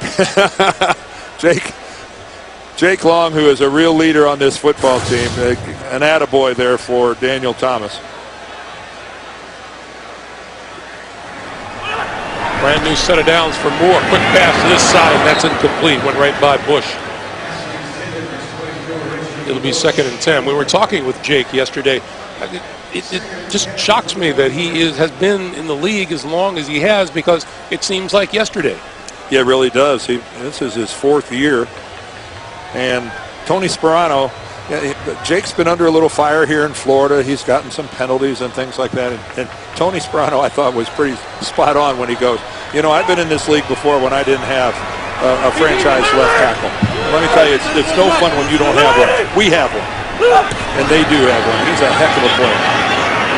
Jake Long, who is a real leader on this football team, an attaboy there for Daniel Thomas. Brand new set of downs for Moore. Quick pass to this side, and that's incomplete. Went right by Bush. It'll be second and 10. We were talking with Jake yesterday. It just shocks me that he has been in the league as long as he has, because it seems like yesterday. Yeah, it really does. This is his 4th year. And Tony Sperano, Jake's been under a little fire here in Florida. He's gotten some penalties and things like that. And Tony Sperano, I thought, was pretty spot on when he goes, you know, I've been in this league before when I didn't have a franchise left tackle. Let me tell you, it's no fun when you don't have one. We have one. And they do have one. He's a heck of a player.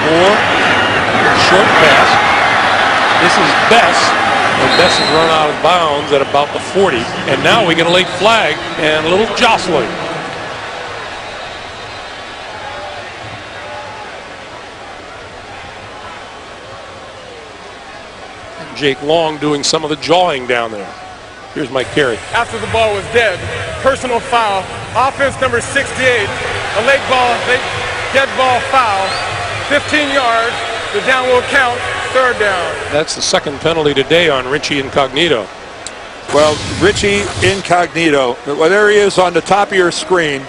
Moore, short pass. This is Bess. And Bess has run out of bounds at about the 40. And now we get a late flag and a little jostling. And Jake Long doing some of the jawing down there. Here's Mike Carey. After the ball was dead, personal foul. Offense number 68, a late dead ball foul. 15 yards. The down will count. Third down. That's the second penalty today on Richie Incognito. Well, Richie Incognito, well, there he is on the top of your screen,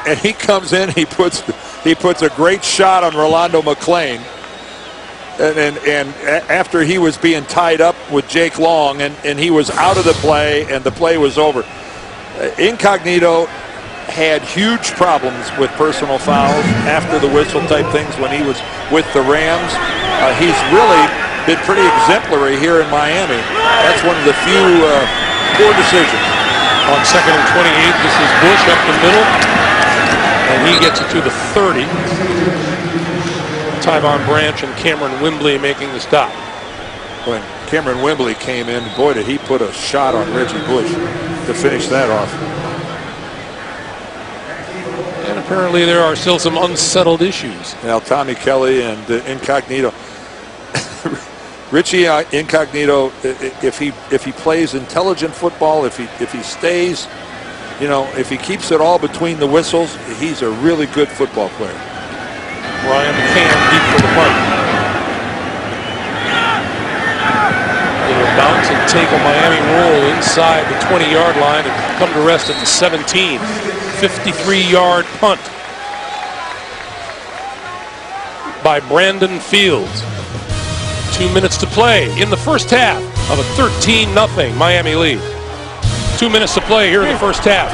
and he comes in. He puts a great shot on Rolando McClain, and after he was being tied up with Jake Long, and he was out of the play, and the play was over. Incognito had huge problems with personal fouls after the whistle type things when he was with the Rams. He's really been pretty exemplary here in Miami. That's one of the few poor decisions. On second and 28, this is Bush up the middle, and he gets it to the 30. Tyvon Branch and Cameron Wimbley making the stop. When Cameron Wimbley came in, boy, did he put a shot on Reggie Bush to finish that off. And apparently there are still some unsettled issues. Now, Tommy Kelly and Incognito. Richie Incognito, if he plays intelligent football, if he stays, you know, if he keeps it all between the whistles, he's a really good football player. Ryan McCann deep for the punt. It'll bounce and take a Miami roll inside the 20-yard line and come to rest at the 17. 53-yard punt by Brandon Fields. 2 minutes to play in the first half of a 13-0 Miami lead. 2 minutes to play here in the first half.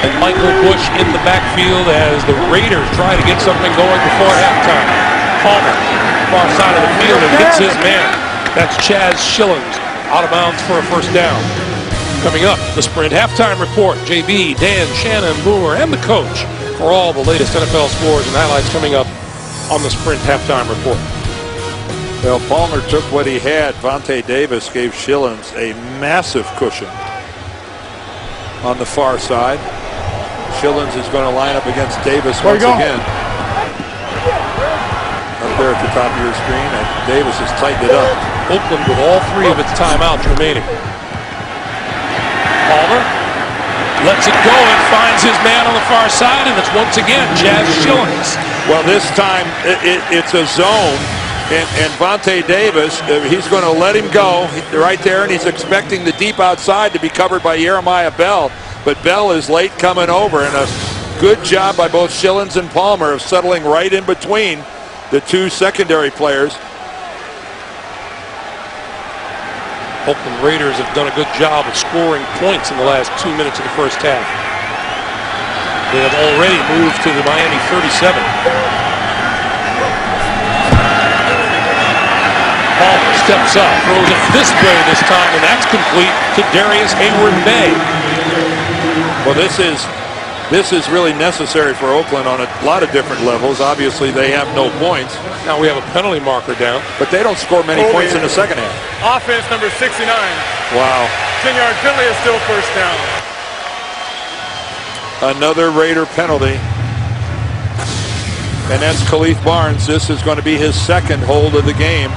and Michael Bush in the backfield as the Raiders try to get something going before halftime. Palmer, far side of the field, and hits his man. That's Chaz Schillings, out of bounds for a first down. Coming up, the Sprint Halftime Report. JB, Dan, Shannon, Boomer, and the coach for all the latest NFL scores and highlights coming up on the Sprint Halftime Report. Well, Palmer took what he had. Vontae Davis gave Schillings a massive cushion on the far side. Schillings is going to line up against Davis once again. Up there at the top of your screen, and Davis has tightened it up. Oakland with all three of its timeouts remaining. Palmer lets it go and finds his man on the far side, and it's once again Chaz Schillings. Well, this time it's a zone, and Vontae Davis, he's going to let him go right there, and he's expecting the deep outside to be covered by Jeremiah Bell, but Bell is late coming over, and a good job by both Schillings and Palmer of settling right in between the two secondary players. Oakland Raiders have done a good job of scoring points in the last 2 minutes of the first half. They have already moved to the Miami 37. Palmer steps up, throws it this way this time, and that's complete to Darius Hayward-Bay. Well, this is really necessary for Oakland on a lot of different levels. Obviously, they have no points. Now we have a penalty marker down. But they don't score many points in the second half. Offense number 69. Wow. 10-yard penalty is still first down. Another Raider penalty. And that's Khalif Barnes. This is going to be his second hold of the game.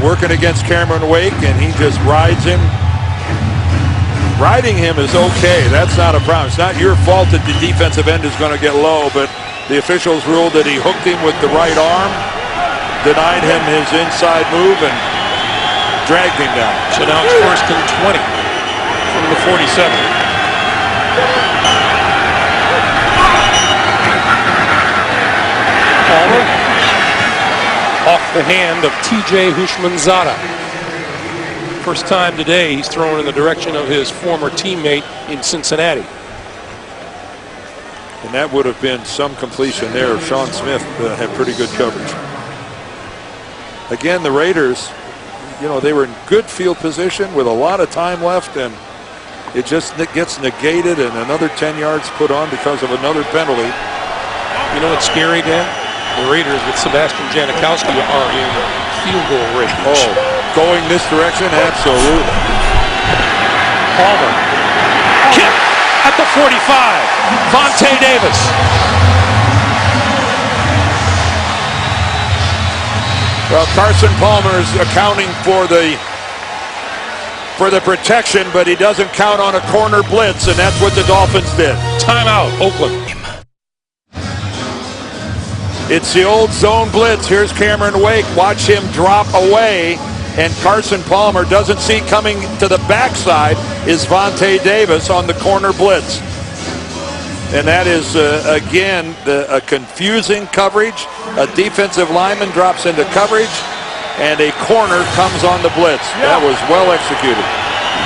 Working against Cameron Wake, and he just rides him. Riding him is okay. That's not a problem. It's not your fault that the defensive end is going to get low, but the officials ruled that he hooked him with the right arm, denied him his inside move, and dragged him down. So now it's first and 20 from the 47. Palmer off the hand of T.J. Houshmandzadeh. First time today he's thrown in the direction of his former teammate in Cincinnati. And that would have been some completion there. Sean Smith had pretty good coverage. Again, the Raiders, you know, they were in good field position with a lot of time left, and it just gets negated, and another 10 yards put on because of another penalty. You know what's scary, Dan? The Raiders with Sebastian Janikowski are in field goal range. Oh, going this direction? Absolutely. Palmer. Kick at the 45. Vontae Davis. Well, Carson Palmer is accounting for the protection, but he doesn't count on a corner blitz, and that's what the Dolphins did. Timeout, Oakland. It's the old zone blitz. Here's Cameron Wake. Watch him drop away, and Carson Palmer doesn't see coming to the backside is Vontae Davis on the corner blitz. And that is, again, a confusing coverage. A defensive lineman drops into coverage, and a corner comes on the blitz. That was well executed.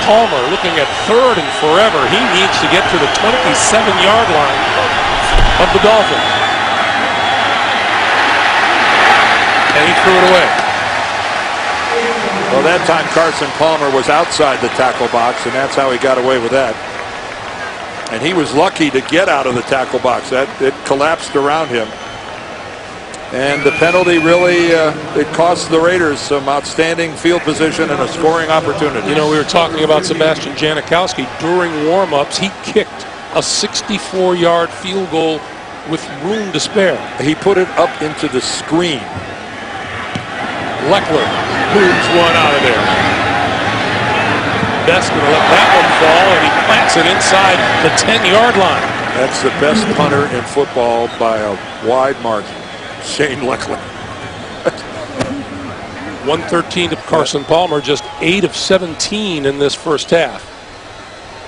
Palmer looking at third and forever. He needs to get to the 27-yard line of the Dolphins. And he threw it away. Well, that time Carson Palmer was outside the tackle box, and that's how he got away with that. And he was lucky to get out of the tackle box. It collapsed around him. And the penalty really, it cost the Raiders some outstanding field position and a scoring opportunity. You know, we were talking about Sebastian Janikowski. During warm-ups, he kicked a 64-yard field goal with room to spare. He put it up into the screen. Leckler moves one out of there. Best going to let that one fall, and he plants it inside the 10-yard line. That's the best punter in football by a wide margin. Shane Leckler. 113 to Carson Palmer, just 8 of 17 in this first half.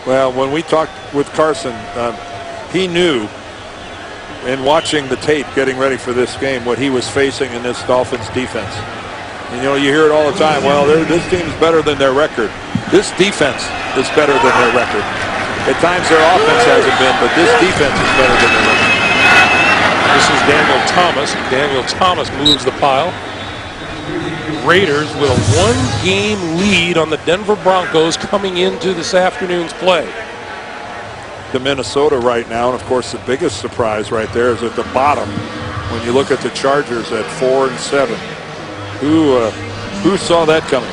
Well, when we talked with Carson, he knew in watching the tape getting ready for this game what he was facing in this Dolphins defense. And, you know, you hear it all the time. Well, this team is better than their record. This defense is better than their record. At times their offense hasn't been, but this defense is better than the rest. This is Daniel Thomas. Daniel Thomas moves the pile. Raiders with a one-game lead on the Denver Broncos coming into this afternoon's play. To Minnesota right now, and of course the biggest surprise right there is at the bottom when you look at the Chargers at 4-7. Who saw that coming?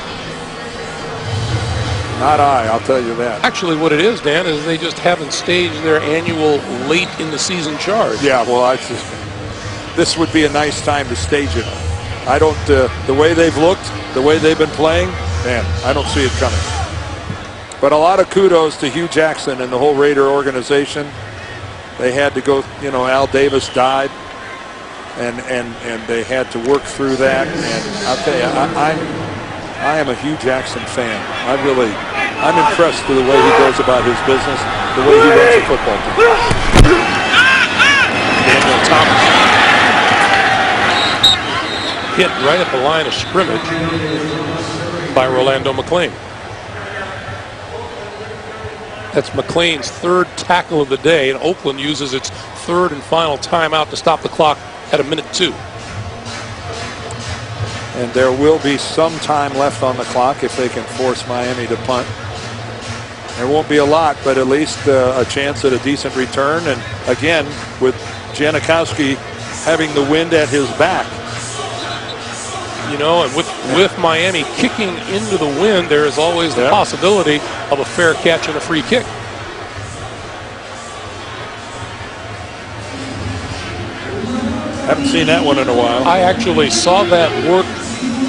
Not I, I'll tell you that. Actually, what it is, Dan, is they just haven't staged their annual late in the season charge. Yeah, well, this would be a nice time to stage it. I don't, the way they've looked, the way they've been playing, man, I don't see it coming. But a lot of kudos to Hugh Jackson and the whole Raider organization. They had to go, you know, Al Davis died, and they had to work through that. And I'll tell you, I am a Hugh Jackson fan. I'm impressed with the way he goes about his business, the way he runs a football team. Daniel Thomas hit right at the line of scrimmage by Rolando McClain. That's McClain's third tackle of the day, and Oakland uses its third and final timeout to stop the clock at 1:02. And there will be some time left on the clock if they can force Miami to punt. There won't be a lot, but at least a chance at a decent return. And again, with Janikowski having the wind at his back. You know, and with Miami kicking into the wind, there is always the possibility of a fair catch and a free kick. Haven't seen that one in a while. I actually saw that work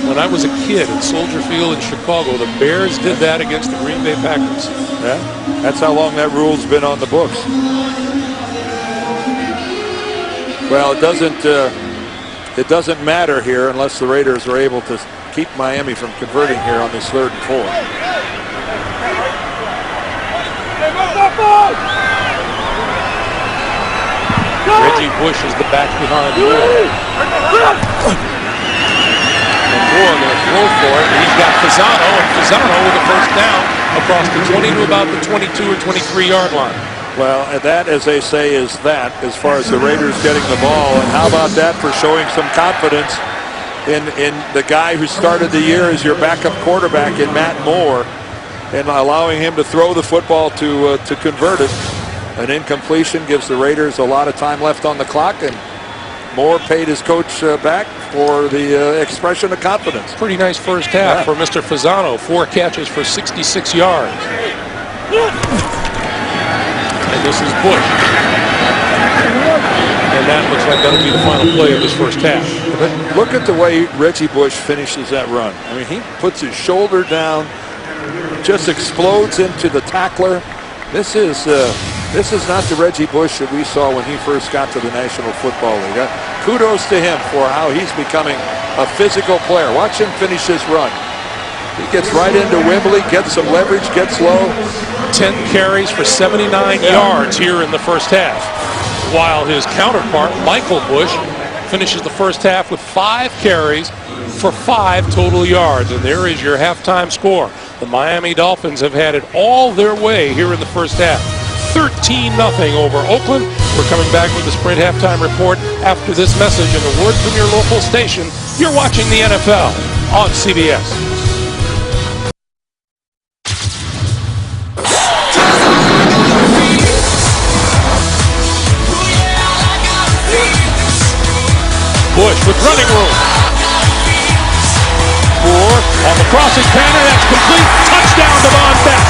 when I was a kid at Soldier Field in Chicago. The Bears did that against the Green Bay Packers. Yeah, that's how long that rule's been on the books. Well, it doesn't matter here unless the Raiders are able to keep Miami from converting here on this 3rd and 4. Reggie Bush is the back behind Moore. And Moore going to throw for it. He's got Fasano, and Fasano with a first down across the 20 to about the 22 or 23-yard line. Well, and that, as they say, is that as far as the Raiders getting the ball. And how about that for showing some confidence in the guy who started the year as your backup quarterback in Matt Moore, and allowing him to throw the football to convert it. An incompletion gives the Raiders a lot of time left on the clock, and Moore paid his coach back for the expression of confidence. Pretty nice first half for Mr. Fasano. 4 catches for 66 yards. And this is Bush. And that looks like that'll be the final play of this first half. But look at the way Reggie Bush finishes that run. I mean, he puts his shoulder down, just explodes into the tackler. This is not the Reggie Bush that we saw when he first got to the National Football League. Kudos to him for how he's becoming a physical player. Watch him finish his run. He gets right into Wembley, gets some leverage, gets low. 10 carries for 79 yards here in the first half, while his counterpart, Michael Bush, finishes the first half with 5 carries for 5 total yards. And there is your halftime score. The Miami Dolphins have had it all their way here in the first half. 13-0 over Oakland. We're coming back with the Sprint halftime report after this message and a word from your local station. You're watching the NFL on CBS. Bush with running room. Moore on the crossing pattern. That's complete. Touchdown, Devon Best.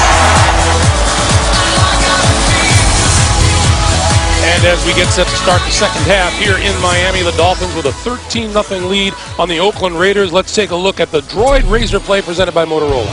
And as we get set to start the second half here in Miami, the Dolphins with a 13-0 lead on the Oakland Raiders. Let's take a look at the Droid Razor play presented by Motorola.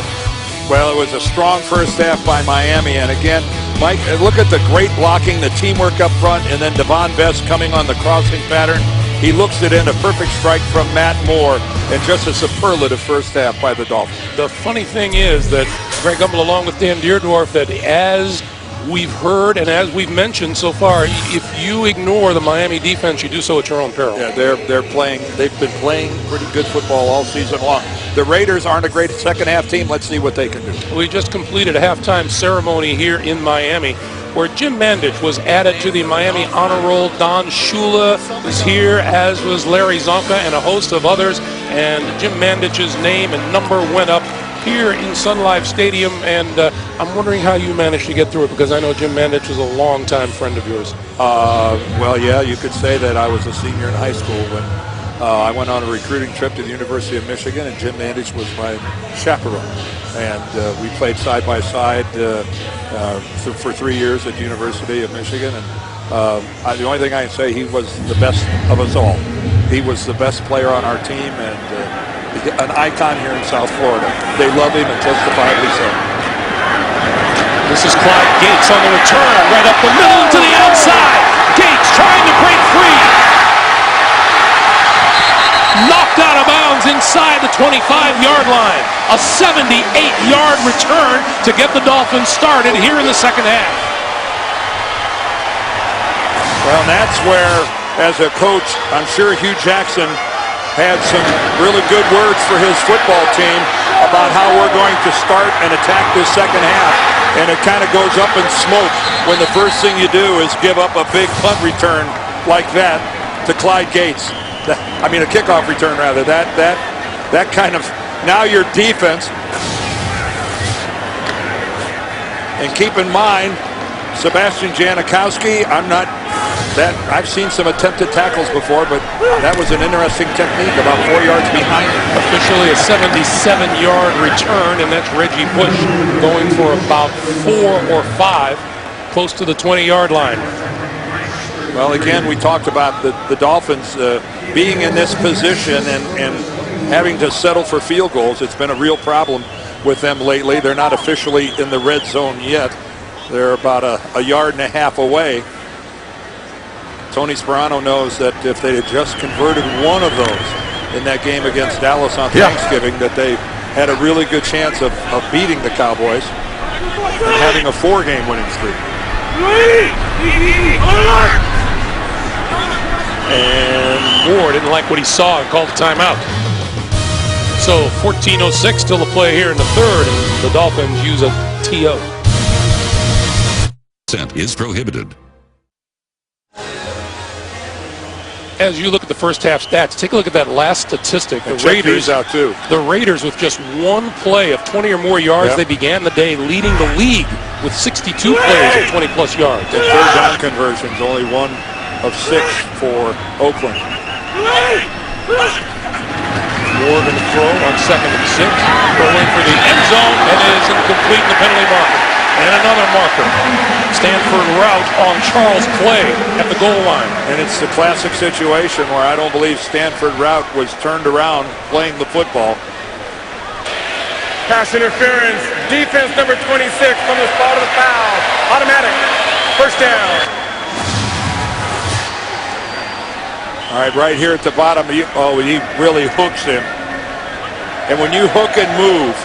Well, it was a strong first half by Miami. And again, Mike, look at the great blocking, the teamwork up front, and then Devon Best coming on the crossing pattern. He looks it in, a perfect strike from Matt Moore, and just a superlative first half by the Dolphins. The funny thing is that Greg Gumbel, along with Dan Deerdorf, that as we've heard, and as we've mentioned so far, if you ignore the Miami defense, you do so at your own peril. Yeah, they've been playing pretty good football all season long. The Raiders aren't a great second half team. Let's see what they can do. We just completed a halftime ceremony here in Miami where Jim Mandich was added to the Miami Honor Roll. Don Shula was here, as was Larry Zonka and a host of others. And Jim Mandich's name and number went up here in Sun Life Stadium. And I'm wondering how you managed to get through it, because I know Jim Mandich was a longtime friend of yours. Well, yeah, you could say that. I was a senior in high school when I went on a recruiting trip to the University of Michigan, and Jim Mandich was my chaperone. And we played side by side for 3 years at the University of Michigan. And the only thing I can say, he was the best of us all. He was the best player on our team, and an icon here in South Florida. They love him, and justifiably so. This is Clyde Gates on the return, right up the middle to the outside. Gates trying to break free. Knocked out of bounds inside the 25-yard line. A 78-yard return to get the Dolphins started here in the second half. Well, and that's where, as a coach, I'm sure Hugh Jackson had some really good words for his football team about how we're going to start and attack this second half. And it kind of goes up in smoke when the first thing you do is give up a big punt return like that to Clyde Gates. I mean, a kickoff return, rather. That kind of, now your defense. And keep in mind, Sebastian Janikowski, I've seen some attempted tackles before, but that was an interesting technique, about 4 yards behind him. Officially a 77-yard return, and that's Reggie Bush going for about 4 or 5, close to the 20-yard line. Well, again, we talked about the Dolphins being in this position and having to settle for field goals. It's been a real problem with them lately. They're not officially in the red zone yet. They're about a yard and a half away. Tony Sperano knows that if they had just converted one of those in that game against Dallas on Thanksgiving, that they had a really good chance of beating the Cowboys and having a 4-game winning streak. And Moore didn't like what he saw and called a timeout. So 14:06 still to play here in the third, and the Dolphins use a TO. Is prohibited. As you look at the first half stats, take a look at that last statistic. The Raiders out too. The Raiders, with just one play of 20 or more yards, they began the day leading the league with 62 plays of 20-plus yards. And third down conversions, only 1 of 6 for Oakland. Moore going to throw on 2nd and 6. Throwing for the end zone, and it is incomplete in the penalty marker. And another marker. Stanford route on Charles Clay at the goal line. And it's the classic situation where I don't believe Stanford route was turned around playing the football. Pass interference. Defense number 26 from the spot of the foul. Automatic. First down. All right, right here at the bottom, he really hooks him. And when you hook and move,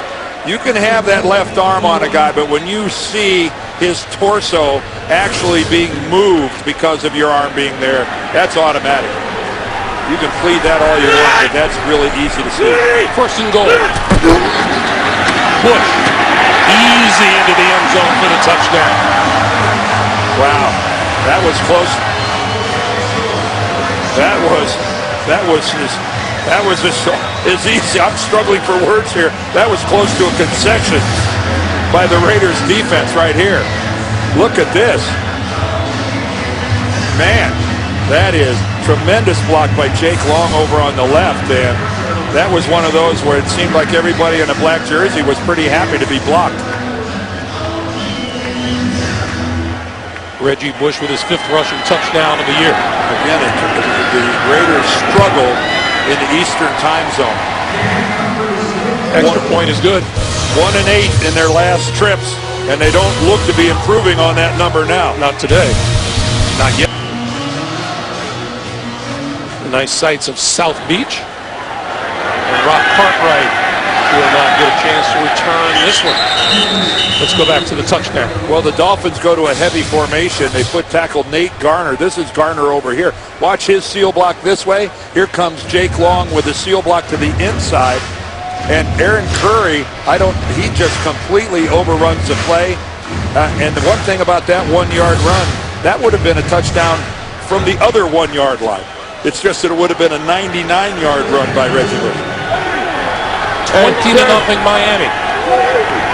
you can have that left arm on a guy, but when you see his torso actually being moved because of your arm being there, that's automatic. You can plead that all you want, but that's really easy to see. First and goal. Bush. Easy into the end zone for the touchdown. Wow, that was close. That was as easy. I'm struggling for words here. That was close to a concession by the Raiders defense right here. Look at this. Man, that is tremendous block by Jake Long over on the left. And that was one of those where it seemed like everybody in a black jersey was pretty happy to be blocked. Reggie Bush with his 5th rushing touchdown of the year. Again, the Raiders struggle in the Eastern time zone. Extra point is good. 1 and 8 in their last trips, and they don't look to be improving on that number now. Not today. Not yet. The nice sights of South Beach. And Rock Cartwright will not get a chance to return this one. Let's go back to the touchdown. Well, the Dolphins go to a heavy formation. They put tackle Nate Garner. This is Garner over here. Watch his seal block this way. Here comes Jake Long with the seal block to the inside. And Aaron Curry, he just completely overruns the play. And the one thing about that 1-yard run, that would have been a touchdown from the other 1-yard line. It's just that it would have been a 99-yard run by Reggie Bush. 20-0 Miami.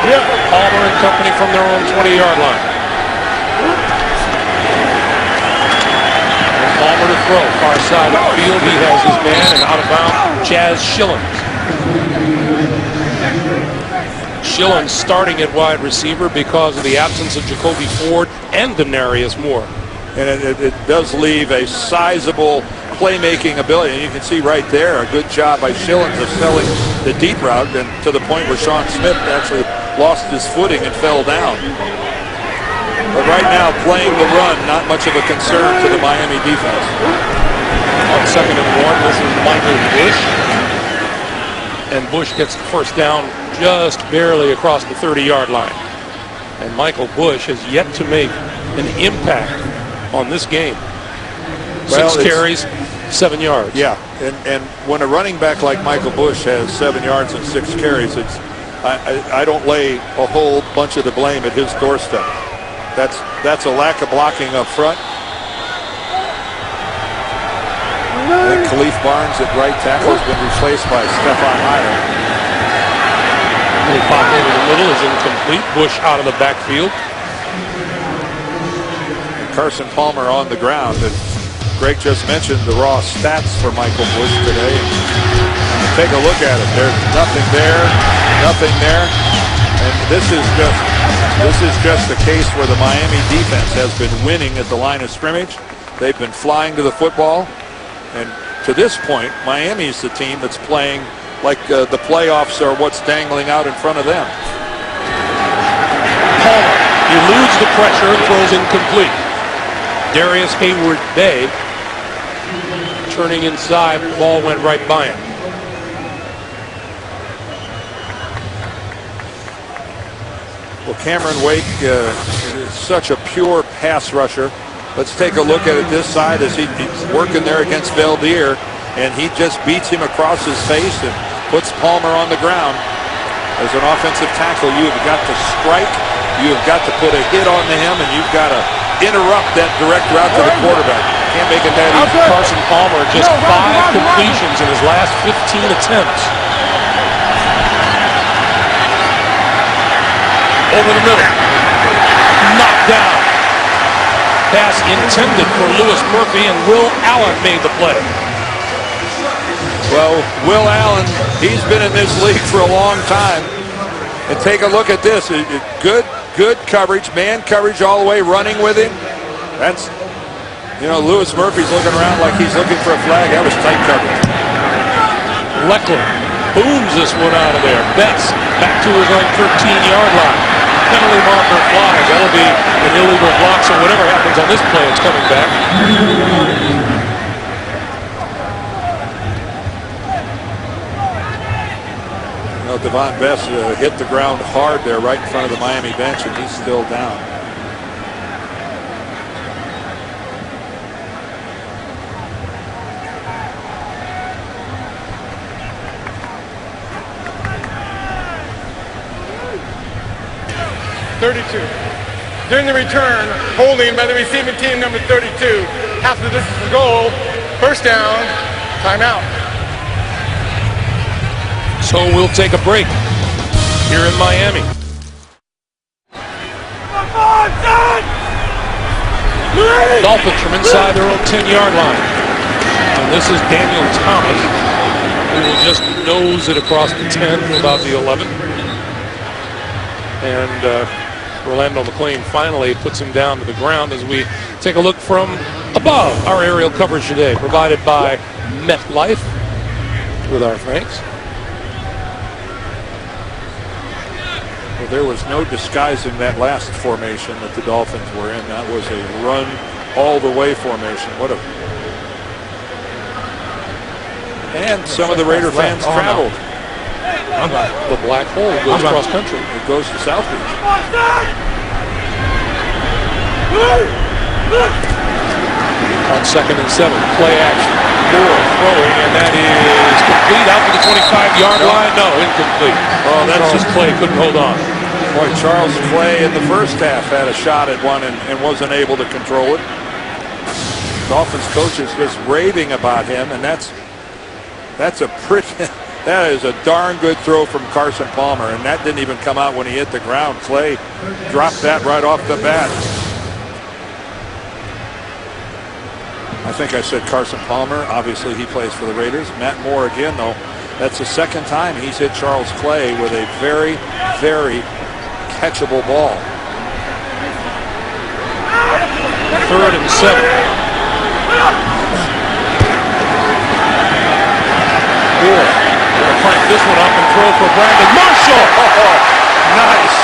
Palmer and company from their own 20-yard line. And Palmer to throw, far side of the field. He has his man, and out of bounds, Jazz Schillens. Schillens starting at wide receiver because of the absence of Jacoby Ford and Denarius Moore. And it does leave a sizable playmaking ability. And you can see right there a good job by Schillens of selling the deep route, and to the point where Sean Smith actually lost his footing and fell down. But right now, playing the run, not much of a concern to the Miami defense. On 2nd and 1, this is Michael Bush. And Bush gets the first down just barely across the 30-yard line. And Michael Bush has yet to make an impact on this game. Well, 6 carries, 7 yards. Yeah, and when a running back like Michael Bush has 7 yards and 6 carries, I don't lay a whole bunch of the blame at his doorstep. That's a lack of blocking up front. I think Khalif Barnes at right tackle has been replaced by Stephon Hyder. Little pop over the middle is incomplete. Bush out of the backfield. Carson Palmer on the ground. And Greg just mentioned the raw stats for Michael Bush today. Take a look at it. There's nothing there, nothing there. And this is just a case where the Miami defense has been winning at the line of scrimmage. They've been flying to the football. And to this point, Miami's the team that's playing like the playoffs are what's dangling out in front of them. Palmer eludes the pressure and throws incomplete. Darius Hayward-Bay turning inside, the ball went right by him. Well, Cameron Wake is such a pure pass rusher. Let's take a look at it this side as he's working there against Valdir, and he just beats him across his face and puts Palmer on the ground. As an offensive tackle, you have got to strike, you have got to put a hit on him, and you've got to interrupt that direct route to the quarterback. Can't make it that easy. Carson Palmer just 5 completions in his last 15 attempts. Over the middle. Knocked down. Pass intended for Lewis Murphy, and Will Allen made the play. Well, Will Allen, he's been in this league for a long time. And take a look at this. Good coverage, man coverage all the way, running with him. That's, Lewis Murphy's looking around like he's looking for a flag. That was tight coverage. Leckler booms this one out of there. Betts back to his own 13-yard line. Penalty marker flies. That'll be an illegal block, so whatever happens on this play, it's coming back. Devon Best hit the ground hard there right in front of the Miami bench, and he's still down. During the return, holding by the receiving team, number 32. Half the distance to goal. First down, timeout. So we'll take a break here in Miami. Dolphins from inside their own 10-yard line. And this is Daniel Thomas, who will just nose it across the 10 to about the 11. And Rolando McClain finally puts him down to the ground as we take a look from above. Our aerial coverage today provided by MetLife with our thanks. Well, there was no disguising that last formation that the Dolphins were in. That was a run all the way formation. And some of the Raider fans traveled. The black hole goes cross country. It goes to South Beach. On 2nd and 7, play action. Moore throwing, and that is complete out to the 25-yard line. No, incomplete. Oh, that's just Clay couldn't hold on. Boy, Charles Clay in the first half had a shot at one and wasn't able to control it. Dolphins coach is just raving about him, and that's a pretty. That is a darn good throw from Carson Palmer, and that didn't even come out when he hit the ground. Clay dropped that right off the bat. I think I said Carson Palmer. Obviously, he plays for the Raiders. Matt Moore again, though. That's the second time he's hit Charles Clay with a very, very catchable ball. 3rd and 7. Moore gonna crank this one up and throw for Brandon Marshall. Oh, nice.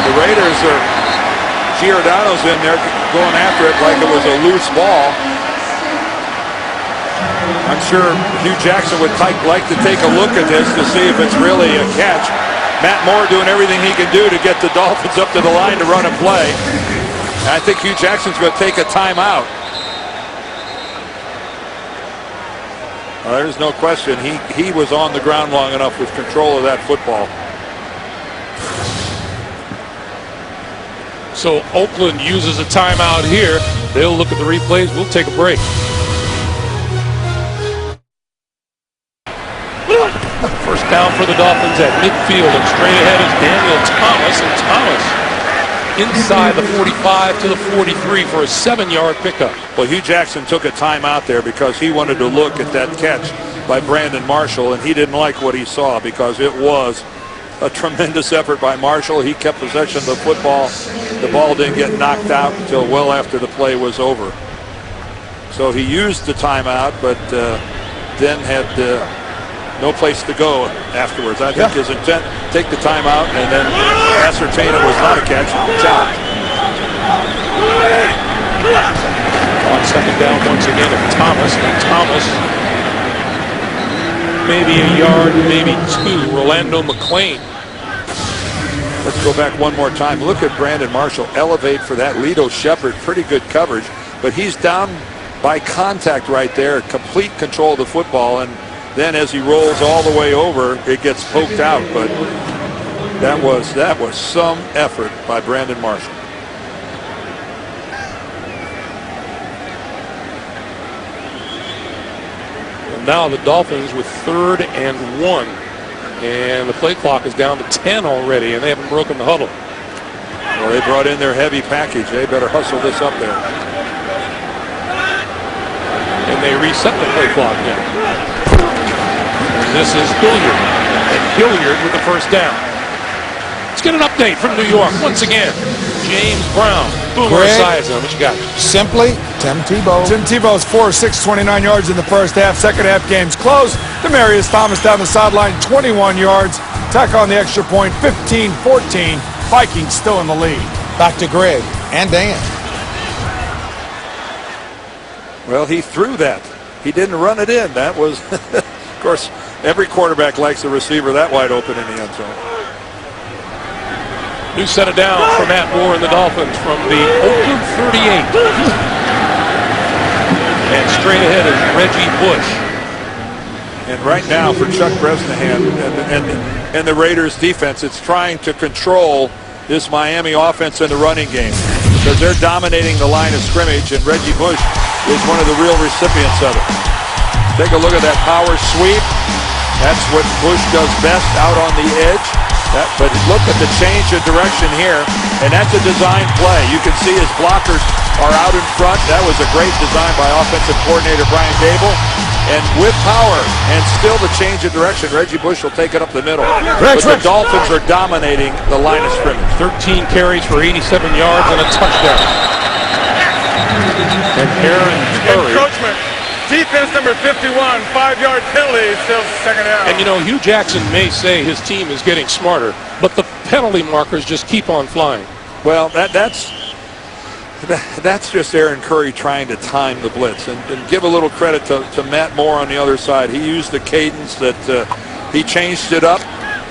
The Raiders are, Giordano's in there going after it like it was a loose ball. I'm sure Hugh Jackson would like to take a look at this to see if it's really a catch. Matt Moore doing everything he can do to get the Dolphins up to the line to run a play. And I think Hugh Jackson's going to take a timeout. Well, there's no question. He was on the ground long enough with control of that football. So Oakland uses a timeout here. They'll look at the replays. We'll take a break. First down for the Dolphins at midfield, and straight ahead is Daniel Thomas, and Thomas inside the 45 to the 43 for a 7-yard pickup. Well, Hugh Jackson took a timeout there because he wanted to look at that catch by Brandon Marshall, and he didn't like what he saw because it was a tremendous effort by Marshall. He kept possession of the football. The ball didn't get knocked out until well after the play was over. So he used the timeout, but then had no place to go afterwards. I think his intent, take the timeout and then ascertain it was not a catch. Challenge. On 2nd down once again at Thomas, and Thomas maybe a yard, maybe 2. Rolando McClain. Let's go back one more time. Look at Brandon Marshall elevate for that. Lito Shepherd, pretty good coverage, but he's down by contact right there, complete control of the football, and then as he rolls all the way over, it gets poked out. But that was some effort by Brandon Marshall. And now the Dolphins with 3rd and 1. And the play clock is down to 10 already, and they haven't broken the huddle. Well, they brought in their heavy package. They better hustle this up there. And they reset the play clock now. And this is Hilliard. And Hilliard with the first down. Let's get an update from New York once again. James Brown. Boomer Esiason. What you got? Simply Tim Tebow. Tim Tebow's 4-6, 29 yards in the first half. Second half, game's closed. Demaryius Thomas down the sideline, 21 yards. Tack on the extra point, 15-14. Vikings still in the lead. Back to Greg and Dan. Well, he threw that. He didn't run it in. That was, of course, every quarterback likes a receiver that wide open in the end zone. New set of down for Matt Moore and the Dolphins from the Oakland 38. And straight ahead is Reggie Bush. And right now for Chuck Bresnahan and the Raiders defense, it's trying to control this Miami offense in the running game because they're dominating the line of scrimmage, and Reggie Bush is one of the real recipients of it. Take a look at that power sweep. That's what Bush does best out on the edge. But look at the change of direction here, and that's a design play. You can see his blockers are out in front. That was a great design by offensive coordinator Brian Dable. And with power and still the change of direction, Reggie Bush will take it up the middle. But the Dolphins are dominating the line of scrimmage. 13 carries for 87 yards and a touchdown. And Aaron Curry. Encroachment. Defense number 51, 5-yard penalty, still second down. And you know, Hugh Jackson may say his team is getting smarter, but the penalty markers just keep on flying. Well, that's That's just Aaron Curry trying to time the blitz. And give a little credit to Matt Moore on the other side. He used the cadence that he changed it up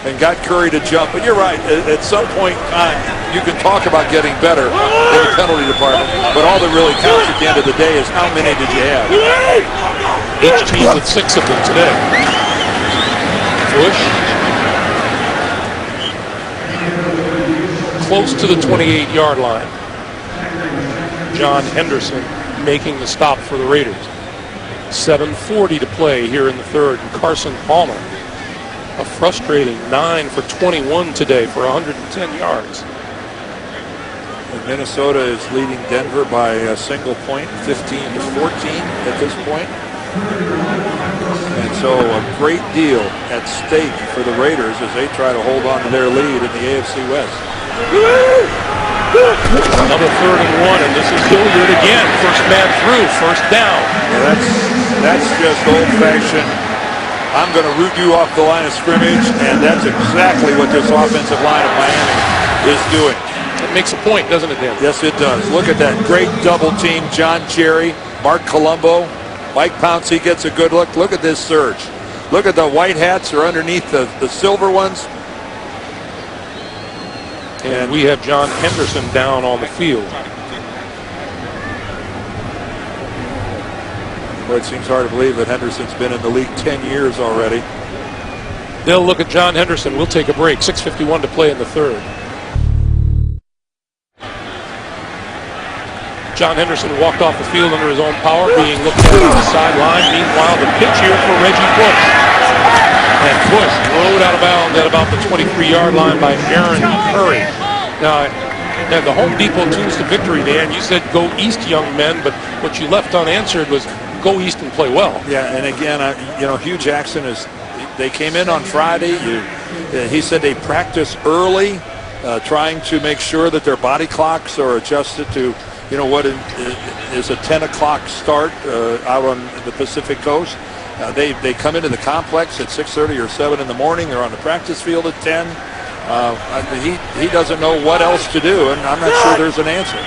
and got Curry to jump. But you're right. At some point in time, you can talk about getting better in the penalty department. But all that really counts at the end of the day is how many did you have? Each team with 6 of them today. Bush. Close to the 28-yard line. John Henderson making the stop for the Raiders. 7:40 to play here in the third. And Carson Palmer, a frustrating 9 for 21 today for 110 yards. And Minnesota is leading Denver by a single point, 15-14 at this point. And so a great deal at stake for the Raiders as they try to hold on to their lead in the AFC West. Another 3rd and 1, and this is Hilliard again. First man through, first down. Yeah, that's just old-fashioned. I'm going to root you off the line of scrimmage, and that's exactly what this offensive line of Miami is doing. It makes a point, doesn't it, Dan? Yes, it does. Look at that great double team. John Cherry, Mark Colombo, Mike Pouncey gets a good look. Look at this surge. Look at the white hats are underneath the silver ones. And we have John Henderson down on the field. Boy, it seems hard to believe that Henderson's been in the league 10 years already. They'll look at John Henderson. We'll take a break. 6:51 to play in the third. John Henderson walked off the field under his own power, being looked at on the sideline. Meanwhile, the pitch here for Reggie Bush. And Bush rode out of bounds at about the 23-yard line by Aaron Curry. Now, the Home Depot tunes to victory, Dan. You said go east, young men, but what you left unanswered was go east and play well. Yeah, and again, Hugh Jackson they came in on Friday. He said they practice early, trying to make sure that their body clocks are adjusted to, what is a 10 o'clock start out on the Pacific Coast. They come into the complex at 6:30 or 7 in the morning. They're on the practice field at 10. He doesn't know what else to do, and I'm not sure there's an answer.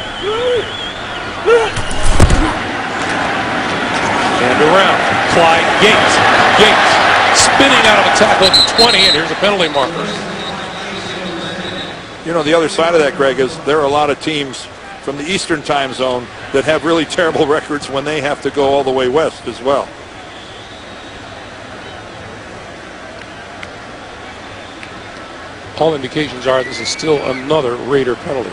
And around. Clyde Gates. Gates spinning out of a tackle at the 20, and here's a penalty marker. The other side of that, Greg, is there are a lot of teams from the Eastern time zone that have really terrible records when they have to go all the way west as well. All indications are this is still another Raider penalty.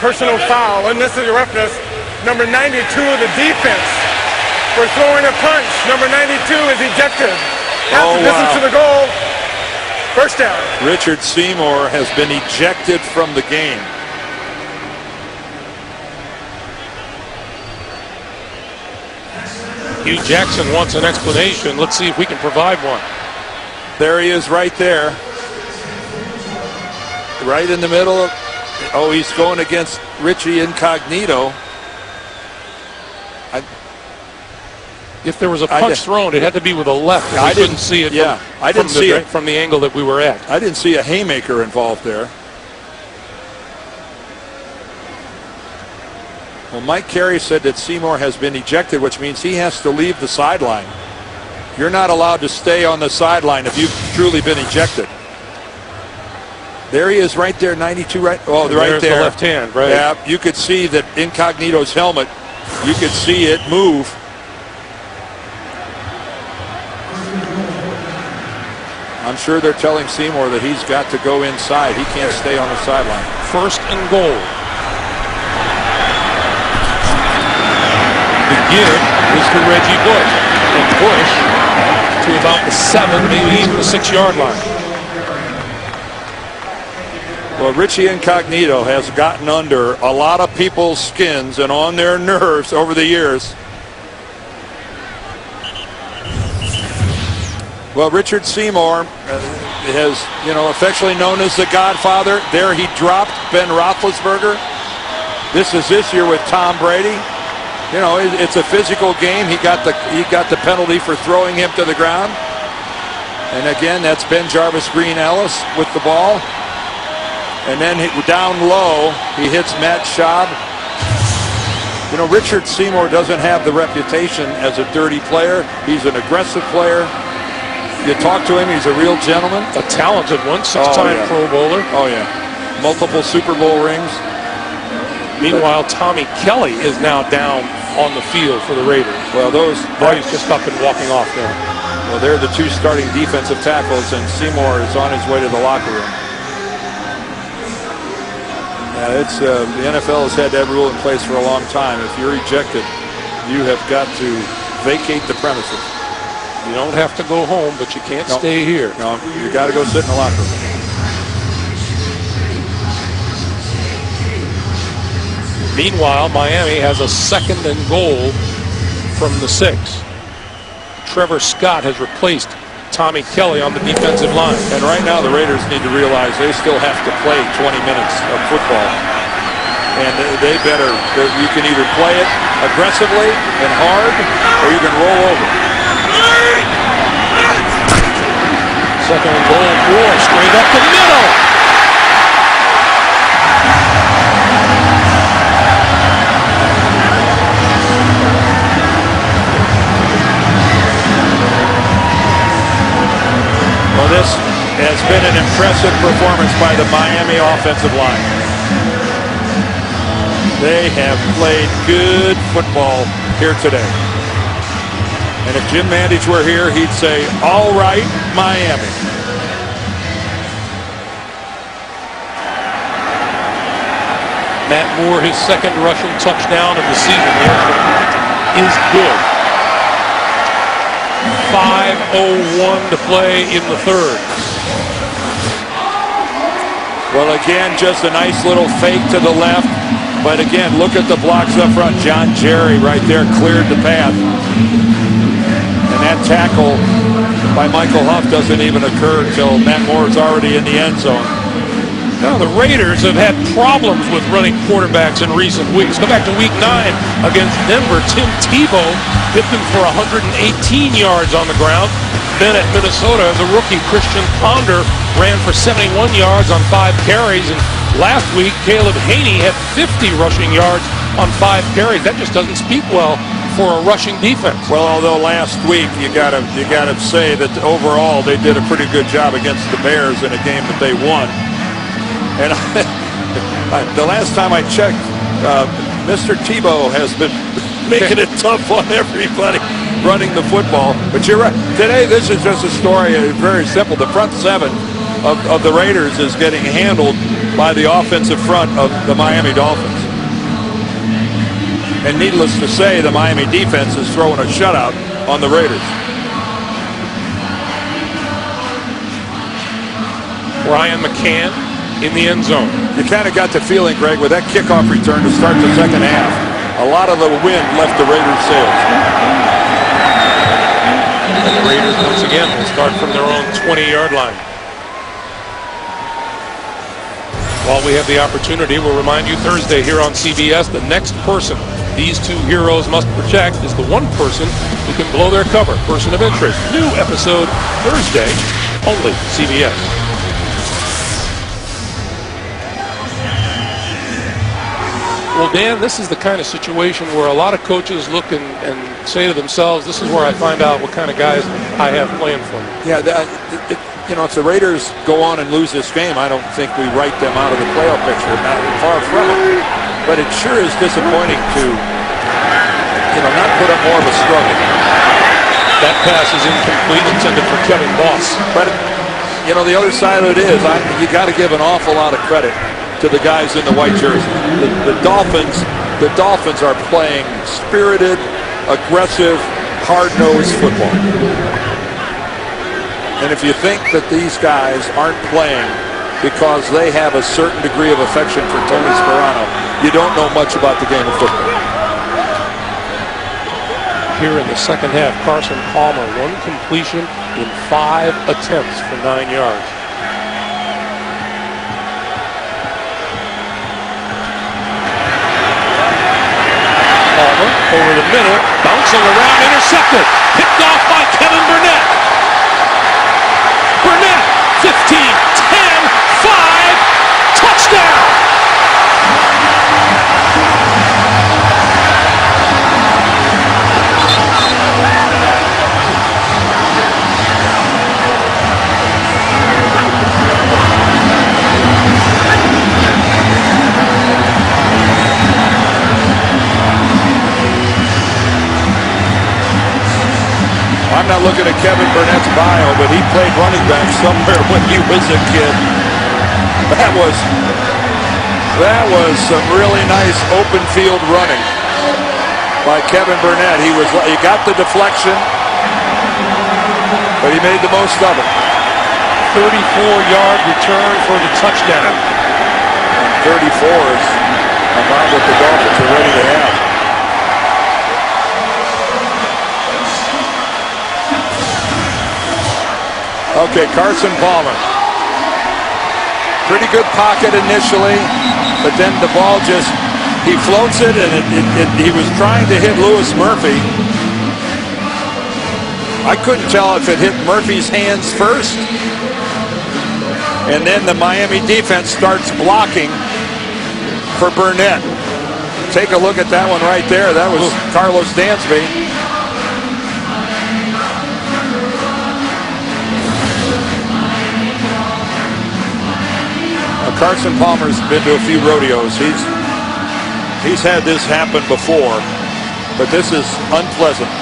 Personal foul, unnecessary roughness. Number 92 of the defense for throwing a punch. Number 92 is ejected. Half the distance to the goal. First down. Richard Seymour has been ejected from the game. Hugh Jackson wants an explanation. Let's see if we can provide one. There he is right there. Right in the middle of... Oh, he's going against Richie Incognito. If there was a punch thrown, it had to be with a left. I couldn't see it from the angle that we were at. I didn't see a haymaker involved there. Well, Mike Carey said that Seymour has been ejected, which means he has to leave the sideline. You're not allowed to stay on the sideline if you've truly been ejected. There he is right there, 92 right. Oh, right there. The left hand, right? Yeah, you could see that Incognito's helmet. You could see it move. I'm sure they're telling Seymour that he's got to go inside. He can't stay on the sideline. First and goal. The give is to Reggie Bush. And Bush to about the 7, maybe even the 6-yard line. Well, Richie Incognito has gotten under a lot of people's skins and on their nerves over the years. Well, Richard Seymour has, affectionately known as the Godfather. There he dropped Ben Roethlisberger. This is this year with Tom Brady. It's a physical game. He got the penalty for throwing him to the ground. And again, that's Ben Jarvis Green Ellis with the ball. And then down low, he hits Matt Schaub. You know, Richard Seymour doesn't have the reputation as a dirty player. He's an aggressive player. You talk to him, he's a real gentleman. A talented one, six-time Pro Bowler. Oh, yeah. Multiple Super Bowl rings. Meanwhile, Tommy Kelly is now down on the field for the Raiders. Well, Bryce just up and walking off now. Well, they're the two starting defensive tackles, and Seymour is on his way to the locker room. Yeah, it's the NFL has had that rule in place for a long time. If you're ejected, you have got to vacate the premises. You don't have to go home, but you can't stay here. No, you got to go sit in the locker room. Meanwhile, Miami has a 2nd and goal from the 6. Trevor Scott has replaced Tommy Kelly on the defensive line. And right now the Raiders need to realize they still have to play 20 minutes of football. And they better, you can either play it aggressively and hard, or you can roll over. 2nd and goal, Moore straight up the middle. Well, this has been an impressive performance by the Miami offensive line. They have played good football here today. And if Jim Mandich were here, he'd say, all right, Miami. Matt Moore, his 2nd rushing touchdown of the season is good. 5:01 to play in the 3rd. Well, again, just a nice little fake to the left. But again, look at the blocks up front. John Jerry right there cleared the path. And that tackle by Michael Huff doesn't even occur until Matt Moore is already in the end zone. Now, the Raiders have had problems with running quarterbacks in recent weeks. Go back to Week 9 against Denver. Tim Tebow hit them for 118 yards on the ground. Then at Minnesota, as a rookie, Christian Ponder ran for 71 yards on 5 carries. And last week, Caleb Haney had 50 rushing yards on 5 carries. That just doesn't speak well for a rushing defense. Well, although last week you gotta say that overall they did a pretty good job against the Bears in a game that they won. And the last time I checked, Mr. Tebow has been making it tough on everybody running the football. But you're right. Today, this is just a story, very simple. The front 7 of the Raiders is getting handled by the offensive front of the Miami Dolphins. And needless to say, the Miami defense is throwing a shutout on the Raiders. Ryan McCann in the end zone. You kind of got the feeling, Greg, with that kickoff return to start the 2nd half, a lot of the wind left the Raiders' sails. And the Raiders, once again, will start from their own 20-yard line. While we have the opportunity, we'll remind you Thursday here on CBS, the next person these 2 heroes must protect is the one person who can blow their cover. Person of interest. New episode Thursday, only CBS. Well, Dan, this is the kind of situation where a lot of coaches look and say to themselves, this is where I find out what kind of guys I have playing for me. Yeah, you know, if the Raiders go on and lose this game, I don't think we write them out of the playoff picture. Not far from it. But it sure is disappointing to, you know, not put up more of a struggle. That pass is incomplete, intended for Kevin Boss. But, you know, the other side of it is, you got to give an awful lot of credit to the guys in the white jersey. The Dolphins are playing spirited, aggressive, hard-nosed football. And if you think that these guys aren't playing because they have a certain degree of affection for Tony Sparano, you don't know much about the game of football. Here in the 2nd half, Carson Palmer, 1 completion in 5 attempts for 9 yards. Palmer over the middle, bouncing around, intercepted, picked off by Kevin Burnett. Burnett, 15, 10, 5, touchdown! not looking at Kevin Burnett's bio, but he played running back somewhere when he was a kid. That was some really nice open field running by Kevin Burnett. He got the deflection, but he made the most of it. 34-yard return for the touchdown. 34 is about what the Dolphins are ready to have. Okay, Carson Palmer. Pretty good pocket initially, but then the ball he floats it, and he was trying to hit Louis Murphy. I couldn't tell if it hit Murphy's hands first, and then the Miami defense starts blocking for Burnett. Take a look at that one right there. That was Carlos Dansby. Carson Palmer's been to a few rodeos. He's had this happen before, but this is unpleasant.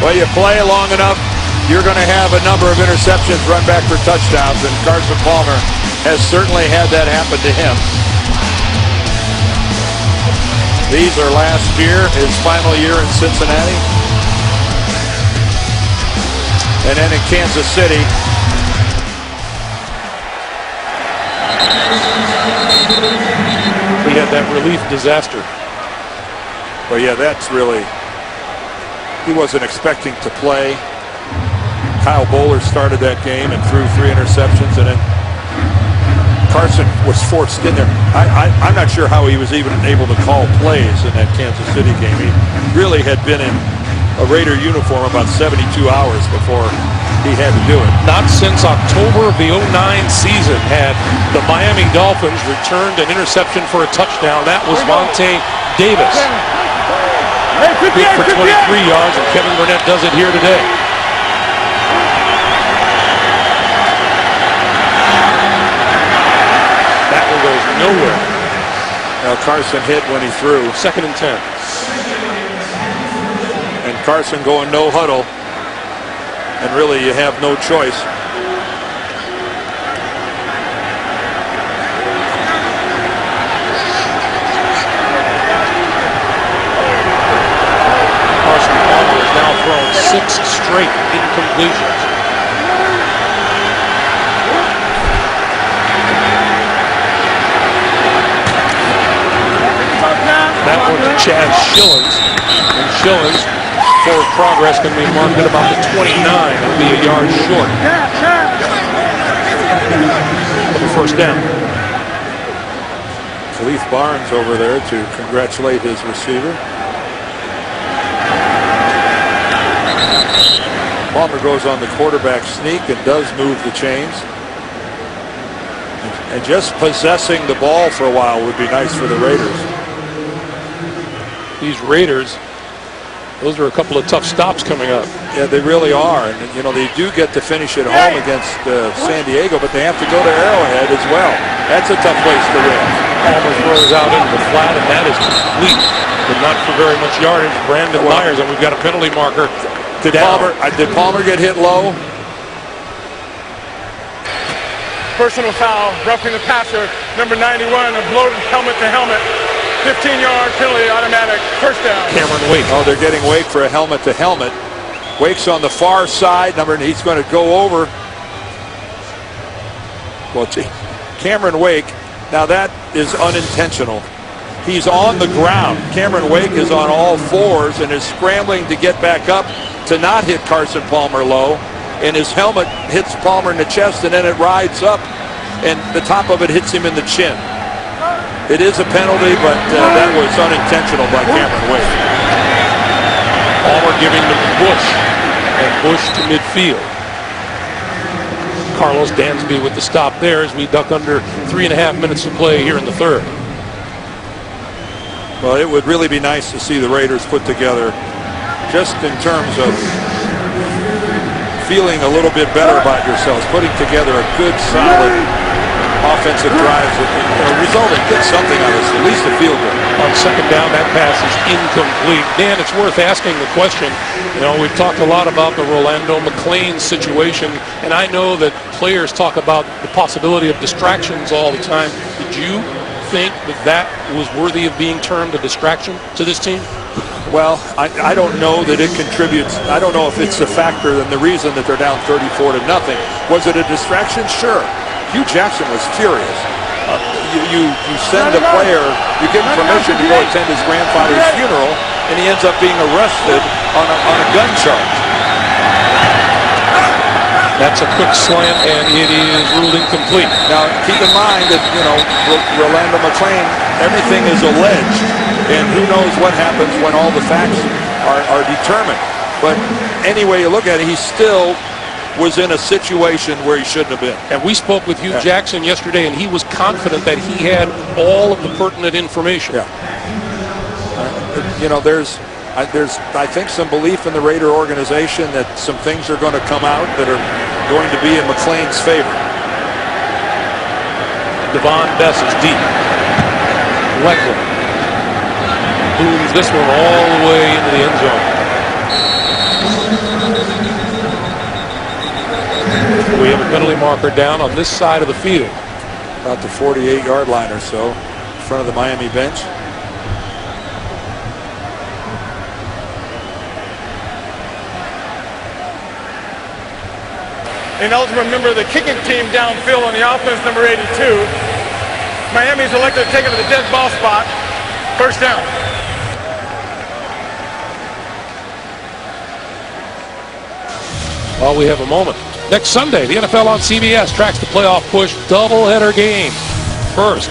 Well, you play long enough, you're going to have a number of interceptions run back for touchdowns, and Carson Palmer has certainly had that happen to him. These are last year, his final year in Cincinnati. And then in Kansas City. We had that relief disaster. Well, yeah, that's really, he wasn't expecting to play. Kyle Bowler started that game and threw 3 interceptions, and then Carson was forced in there. I'm not sure how he was even able to call plays in that Kansas City game. He really had been in a Raider uniform about 72 hours before he had to do it. Not since October of the 2009 season had the Miami Dolphins returned an interception for a touchdown. That was Vontae Davis. Good for 23 yards, and Kevin Burnett does it here today. That one goes nowhere. Now Carson hit when he threw. 2nd and 10. And Carson going no huddle, and really you have no choice. Carson Palmer has now thrown 6 straight incompletions. That one to Chad Schillens, and Schillens, forward progress can be marked at about the 29. It'll be a yard short of the first down. Khalif Barnes over there to congratulate his receiver. Palmer goes on the quarterback sneak and does move the chains. And just possessing the ball for a while would be nice for the Raiders. These Raiders, those are a couple of tough stops coming up. Yeah, they really are. And, you know, they do get to finish at home against San Diego, but they have to go to Arrowhead as well. That's a tough place to win. Palmer throws out into the flat, and that is complete, but not for very much yardage. Brandon Myers, and we've got a penalty marker. Did Palmer get hit low? Personal foul, roughing the passer, number 91, a bloated helmet to helmet. 15-yard penalty, automatic, first down. Cameron Wake. Oh, they're getting Wake for a helmet to helmet. Wake's on the far side, he's going to go over. Well, Cameron Wake, now that is unintentional. He's on the ground. Cameron Wake is on all fours and is scrambling to get back up to not hit Carson Palmer low. And his helmet hits Palmer in the chest, and then it rides up, and the top of it hits him in the chin. It is a penalty, but that was unintentional by Cameron Wake. Palmer giving to Bush, and Bush to midfield. Carlos Dansby with the stop there as we duck under 3.5 minutes to play here in the third. Well, it would really be nice to see the Raiders put together, just in terms of feeling a little bit better about yourselves, putting together a good, solid offensive drives that result in get something out of this, at least a field goal. On second down, that pass is incomplete. Dan, it's worth asking the question. We've talked a lot about the Rolando McClain situation, and I know that players talk about the possibility of distractions all the time. Did you think that was worthy of being termed a distraction to this team? Well, I don't know that it contributes. I don't know if it's a factor in the reason that they're down 34-0. Was it a distraction? Sure. Hugh Jackson was furious. You send a player, you give him permission to go attend his grandfather's funeral, and he ends up being arrested on a gun charge. That's a quick slant, and it is ruled incomplete. Now, keep in mind that, Rolando McClain, everything is alleged, and who knows what happens when all the facts are determined. But anyway you look at it, he still was in a situation where he shouldn't have been. And we spoke with Hugh Jackson yesterday, and he was confident that he had all of the pertinent information. Yeah. There's I think some belief in the Raider organization that some things are going to come out that are going to be in McClain's favor. Devon Bess is deep. Leckler booms this one all the way into the end zone. We have a penalty marker down on this side of the field. About the 48-yard line or so, in front of the Miami bench. An eligible member of the kicking team downfield on the offense, number 82. Miami's elected to take it to the dead ball spot. First down. Well, we have a moment. Next Sunday, the NFL on CBS tracks the playoff push doubleheader game. First,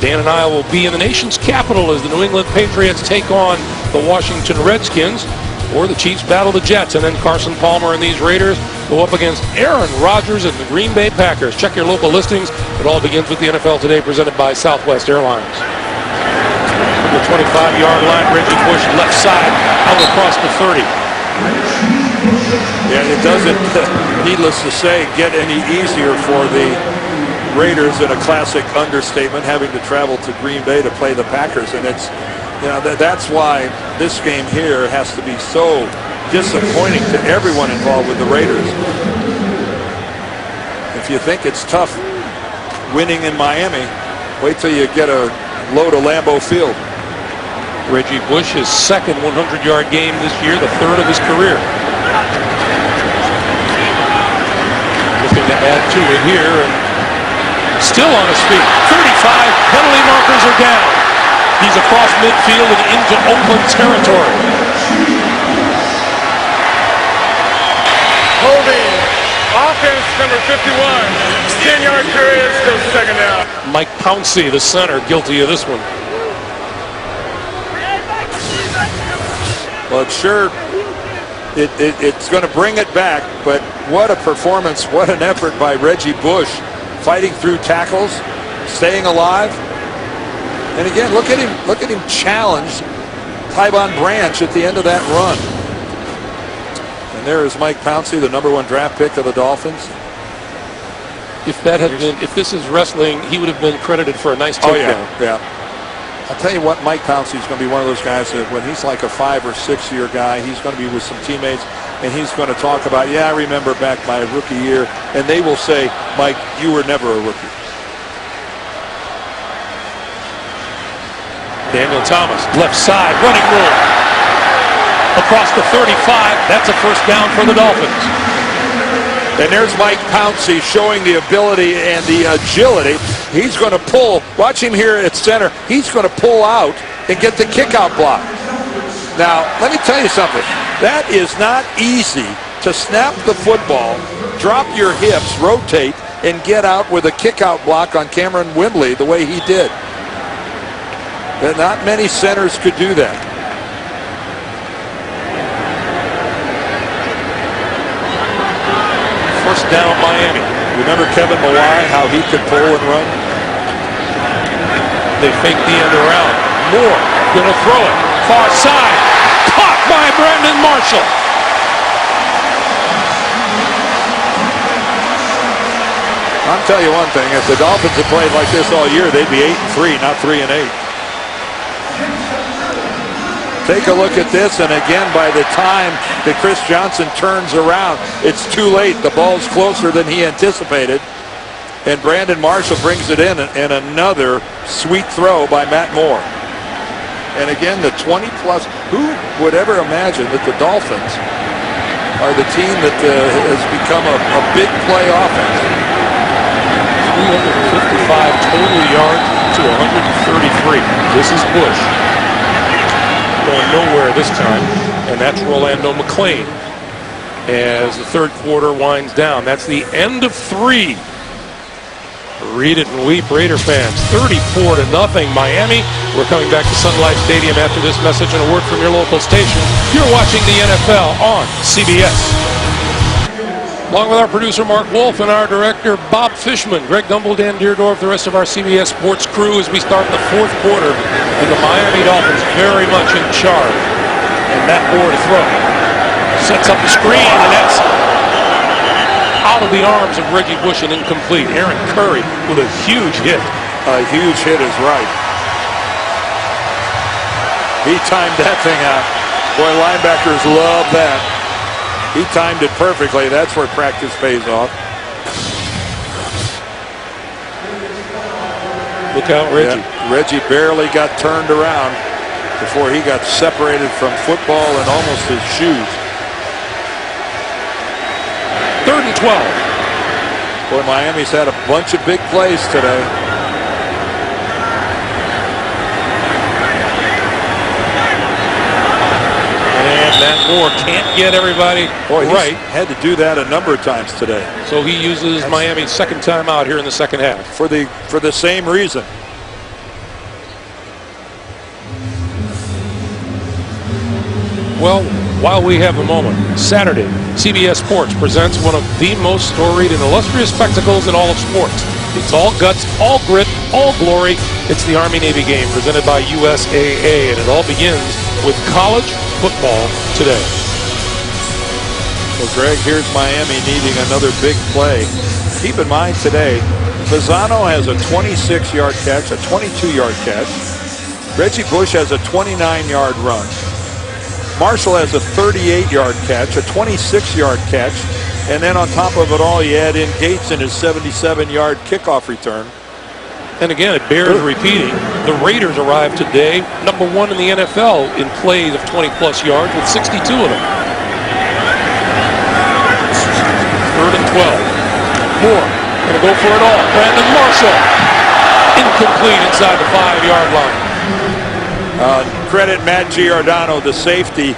Dan and I will be in the nation's capital as the New England Patriots take on the Washington Redskins, or the Chiefs battle the Jets, and then Carson Palmer and these Raiders go up against Aaron Rodgers and the Green Bay Packers. Check your local listings. It all begins with the NFL Today, presented by Southwest Airlines. The 25-yard line, Reggie Bush left side, out across the 30. Yeah, it doesn't, needless to say, get any easier for the Raiders in a classic understatement, having to travel to Green Bay to play the Packers. And it's, that's why this game here has to be so disappointing to everyone involved with the Raiders. If you think it's tough winning in Miami, wait till you get a load of Lambeau Field. Reggie Bush, his second 100-yard game this year, the third of his career. Looking to add to it here, and still on his feet. 35 penalty markers are down. He's across midfield and into Oakland territory. Holding offense, number 51. 10-yard carry, still second down. Mike Pouncey, the center, guilty of this one. Well, it's going to bring it back, but what a performance, what an effort by Reggie Bush, fighting through tackles, staying alive. And again, look at him challenge Tyvon Branch at the end of that run. And there is Mike Pouncey, the #1 draft pick of the Dolphins. If this is wrestling, he would have been credited for a nice takedown. Oh, yeah. I'll tell you what, Mike Pouncey is going to be one of those guys that when he's like a 5 or 6 year guy, he's going to be with some teammates and he's going to talk about, yeah, I remember back my rookie year, and they will say, Mike, you were never a rookie. Daniel Thomas, left side, running room. Across the 35, that's a first down for the Dolphins. And there's Mike Pouncey showing the ability and the agility. He's going to pull. Watch him here at center. He's going to pull out and get the kickout block. Now, let me tell you something. That is not easy to snap the football, drop your hips, rotate, and get out with a kickout block on Cameron Wimbley the way he did. Not many centers could do that. First down, Miami. Remember Kevin Mawai, how he could pull and run? They fake the end around. Moore going to throw it. Far side. Caught by Brandon Marshall. I'll tell you one thing, if the Dolphins had played like this all year, they'd be 8-3, not 3-8. Take a look at this, and again, by the time that Chris Johnson turns around, it's too late. The ball's closer than he anticipated, and Brandon Marshall brings it in, and another sweet throw by Matt Moore. And again, the 20-plus, who would ever imagine that the Dolphins are the team that has become a big play offense? 355 total yards to 133. This is Bush. Going nowhere this time, and that's Rolando McClain as the third quarter winds down. That's the end of 3. Read it and weep, Raider fans. 34-0 Miami. We're coming back to Sun Life Stadium after this message and a word from your local station. You're watching the NFL on CBS. Along with our producer Mark Wolf and our director Bob Fishman, Greg Gumbel, Dan Deerdorf, the rest of our CBS Sports crew as we start the fourth quarter, and the Miami Dolphins very much in charge. And Matt Moore to throw. Sets up the screen, and that's out of the arms of Reggie Bush and incomplete. Aaron Curry with a huge hit. A huge hit is right. He timed that thing out. Boy, linebackers love that. He timed it perfectly. That's where practice pays off. Look out, Reggie. Yeah, Reggie barely got turned around before he got separated from football and almost his shoes. 3rd and 12. Boy, Miami's had a bunch of big plays today. Matt Moore can't get everybody right. Had to do that a number of times today. So he uses Miami's second time out here in the second half. For the same reason. Well, while we have a moment, Saturday, CBS Sports presents one of the most storied and illustrious spectacles in all of sports. It's all guts, all grit, all glory. It's the Army-Navy game presented by USAA, and it all begins with college football today. Well, Greg, here's Miami needing another big play. Keep in mind today, Fasano has a 26-yard catch, a 22-yard catch. Reggie Bush has a 29-yard run. Marshall has a 38-yard catch, a 26-yard catch, and then on top of it all, you add in Gates in his 77-yard kickoff return. And again, it bears repeating. The Raiders arrived today, number 1 in the NFL in plays of 20-plus yards with 62 of them. 3rd and 12. Moore going to go for it all. Brandon Marshall. Incomplete inside the 5-yard line. Credit Matt Giordano, the safety.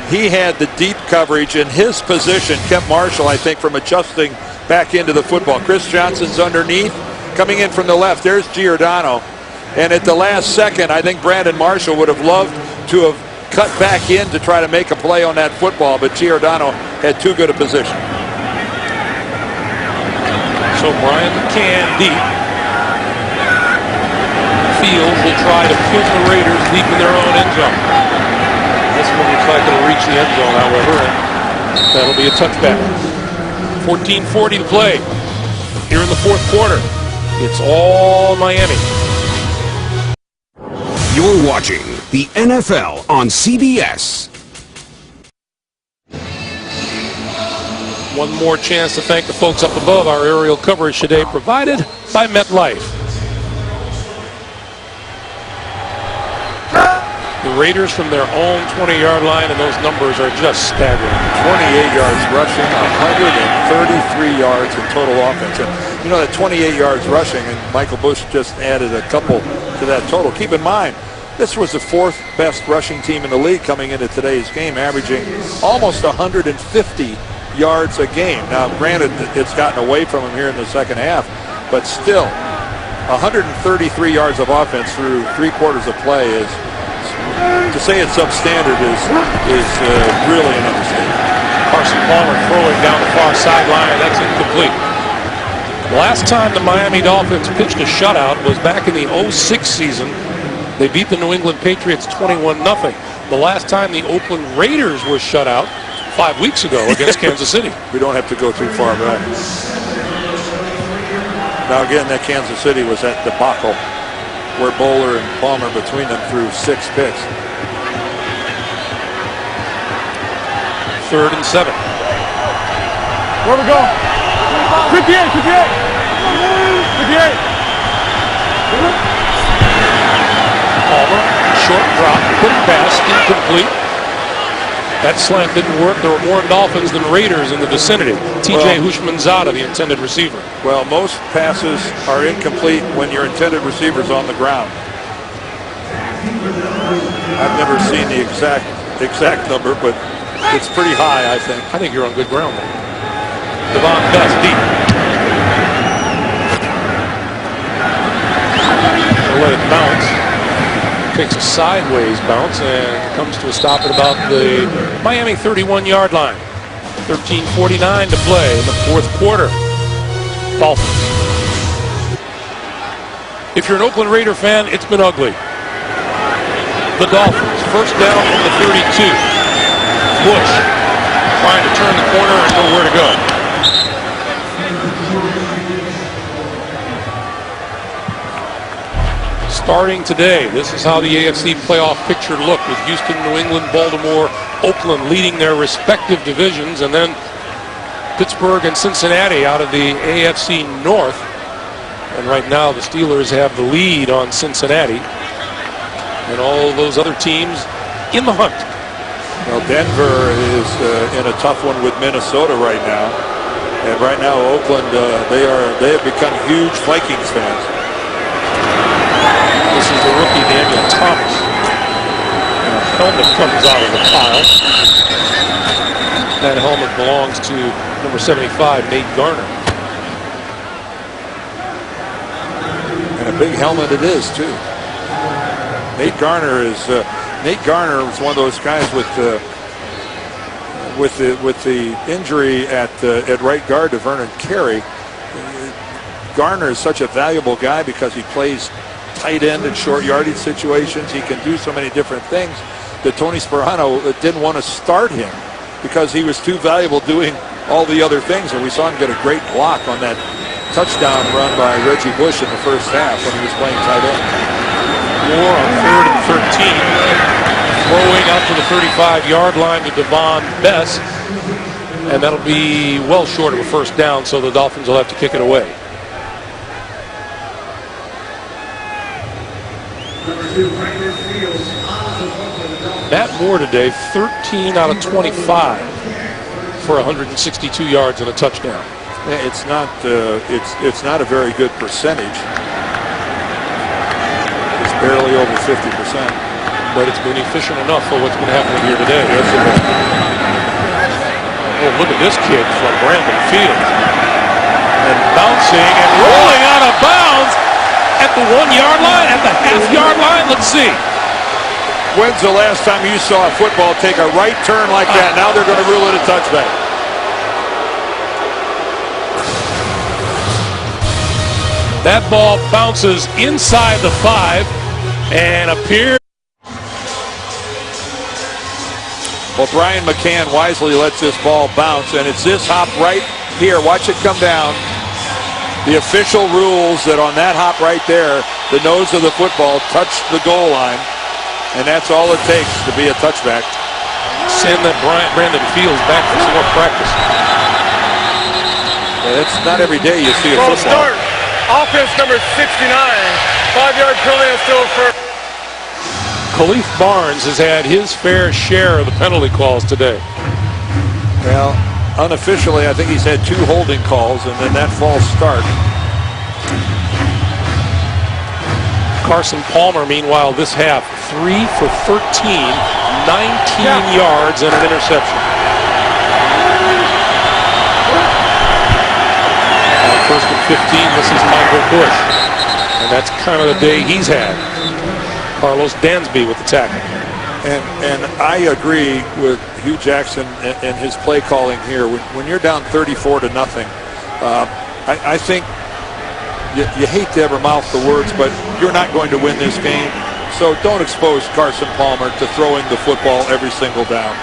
He had the deep coverage, and his position kept Marshall, I think, from adjusting back into the football. Chris Johnson's underneath. Coming in from the left, there's Giordano. And at the last second, I think Brandon Marshall would have loved to have cut back in to try to make a play on that football, but Giordano had too good a position. So Brian McCann deep. Fields will try to pin the Raiders deep in their own end zone. This one looks like it'll reach the end zone, however, and that'll be a touchback. 14:40 to play here in the fourth quarter. It's all Miami. You're watching the NFL on CBS. One more chance to thank the folks up above. Our aerial coverage today provided by MetLife. The Raiders from their own 20-yard line, and those numbers are just staggering. 28 yards rushing, 133 yards in total offense. And, you know, that 28 yards rushing, and Michael Bush just added a couple to that total. Keep in mind, this was the 4th best rushing team in the league coming into today's game, averaging almost 150 yards a game. Now, granted, it's gotten away from him here in the second half, but still, 133 yards of offense through 3 quarters of play is, to say it's substandard is really an understatement. Carson Palmer throwing down the far sideline. That's incomplete. Last time the Miami Dolphins pitched a shutout was back in the 06 season. They beat the New England Patriots 21-0. The last time the Oakland Raiders were shut out 5 weeks ago against Kansas City. We don't have to go too far back. Now again, that Kansas City was that debacle where Bowler and Palmer between them threw 6 picks. 3rd and 7. Where we go? 58, 58. 58. Palmer, short drop, quick pass, incomplete. That slant didn't work. There were more Dolphins than Raiders in the vicinity. T.J. Hushmanzada, the intended receiver. Well, most passes are incomplete when your intended receiver's on the ground. I've never seen the exact number, but it's pretty high, I think. I think you're on good ground there. Devon Best deep. They'll let it bounce. Takes a sideways bounce and comes to a stop at about the Miami 31-yard line. 13:49 to play in the 4th quarter. Dolphins. If you're an Oakland Raider fan, it's been ugly. The Dolphins, first down from the 32. Bush trying to turn the corner and nowhere to go. Starting today, this is how the AFC playoff picture looked, with Houston, New England, Baltimore, Oakland leading their respective divisions, and then Pittsburgh and Cincinnati out of the AFC North. And right now the Steelers have the lead on Cincinnati and all those other teams in the hunt. Well, Denver is in a tough one with Minnesota right now. And right now Oakland, they have become huge Vikings fans. This is the rookie Daniel Thomas. And a helmet comes out of the pile. That helmet belongs to number 75, Nate Garner. And a big helmet it is, too. Nate Garner is one of those guys with the injury at right guard to Vernon Carey. Garner is such a valuable guy because he plays tight end in short yardage situations. He can do so many different things that Tony Sperano didn't want to start him because he was too valuable doing all the other things. And we saw him get a great block on that touchdown run by Reggie Bush in the first half when he was playing tight end. Moore on 3rd and 13. Throwing out to the 35-yard line to Devon Best. And that'll be well short of a first down, so the Dolphins will have to kick it away. Matt Moore today, 13 out of 25 for 162 yards and a touchdown. It's not a very good percentage. It's barely over 50%. But it's been efficient enough for what's been happening here today. Yes, it is. Oh, look at this kid from Brandon Fields. And bouncing and rolling out of bounds at the 1-yard line, at the half-yard line. Let's see. When's the last time you saw a football take a right turn like that? Now they're going to rule it a touchback. That ball bounces inside the 5 and appears. Well, Brian McCann wisely lets this ball bounce, and it's this hop right here. Watch it come down. The official rules that on that hop right there, the nose of the football touched the goal line, and that's all it takes to be a touchback. Send that Brandon Fields back for some more practice. Yeah, it's not every day you see a Well, football. start. Offense number 69. 5-yard penalty and still for. Khalif Barnes has had his fair share of the penalty calls today. Well, unofficially, I think he's had 2 holding calls, and then that false start. Carson Palmer, meanwhile, this half, 3 for 13, 19 yards and an interception. On 1st and 15, this is Michael Bush. And that's kind of the day he's had. Carlos Dansby with the tackle. And I agree with Hugh Jackson and his play calling here. When you're down 34-0, I think you hate to ever mouth the words, but you're not going to win this game. So don't expose Carson Palmer to throwing the football every single down.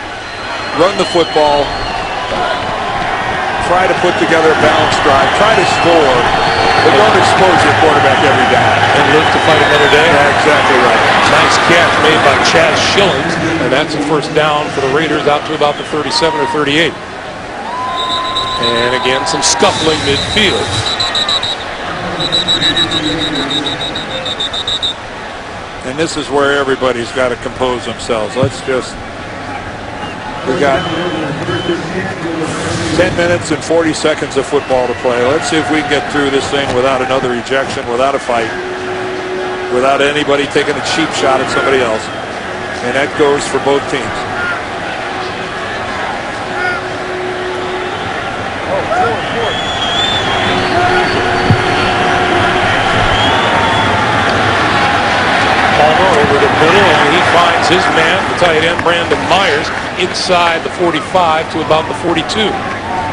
Run the football. Try to put together a balanced drive. Try to score. But don't expose your quarterback every down. And live to fight another day. Yeah, exactly right. Nice catch made by Chaz Schillings, and that's a first down for the Raiders out to about the 37 or 38. And again, some scuffling midfield. And this is where everybody's got to compose themselves. We got 10 minutes and 40 seconds of football to play. Let's see if we can get through this thing without another ejection, without a fight, without anybody taking a cheap shot at somebody else. And that goes for both teams. Palmer over the middle, and he finds his man, the tight end, Brandon Myers, inside the 45 to about the 42.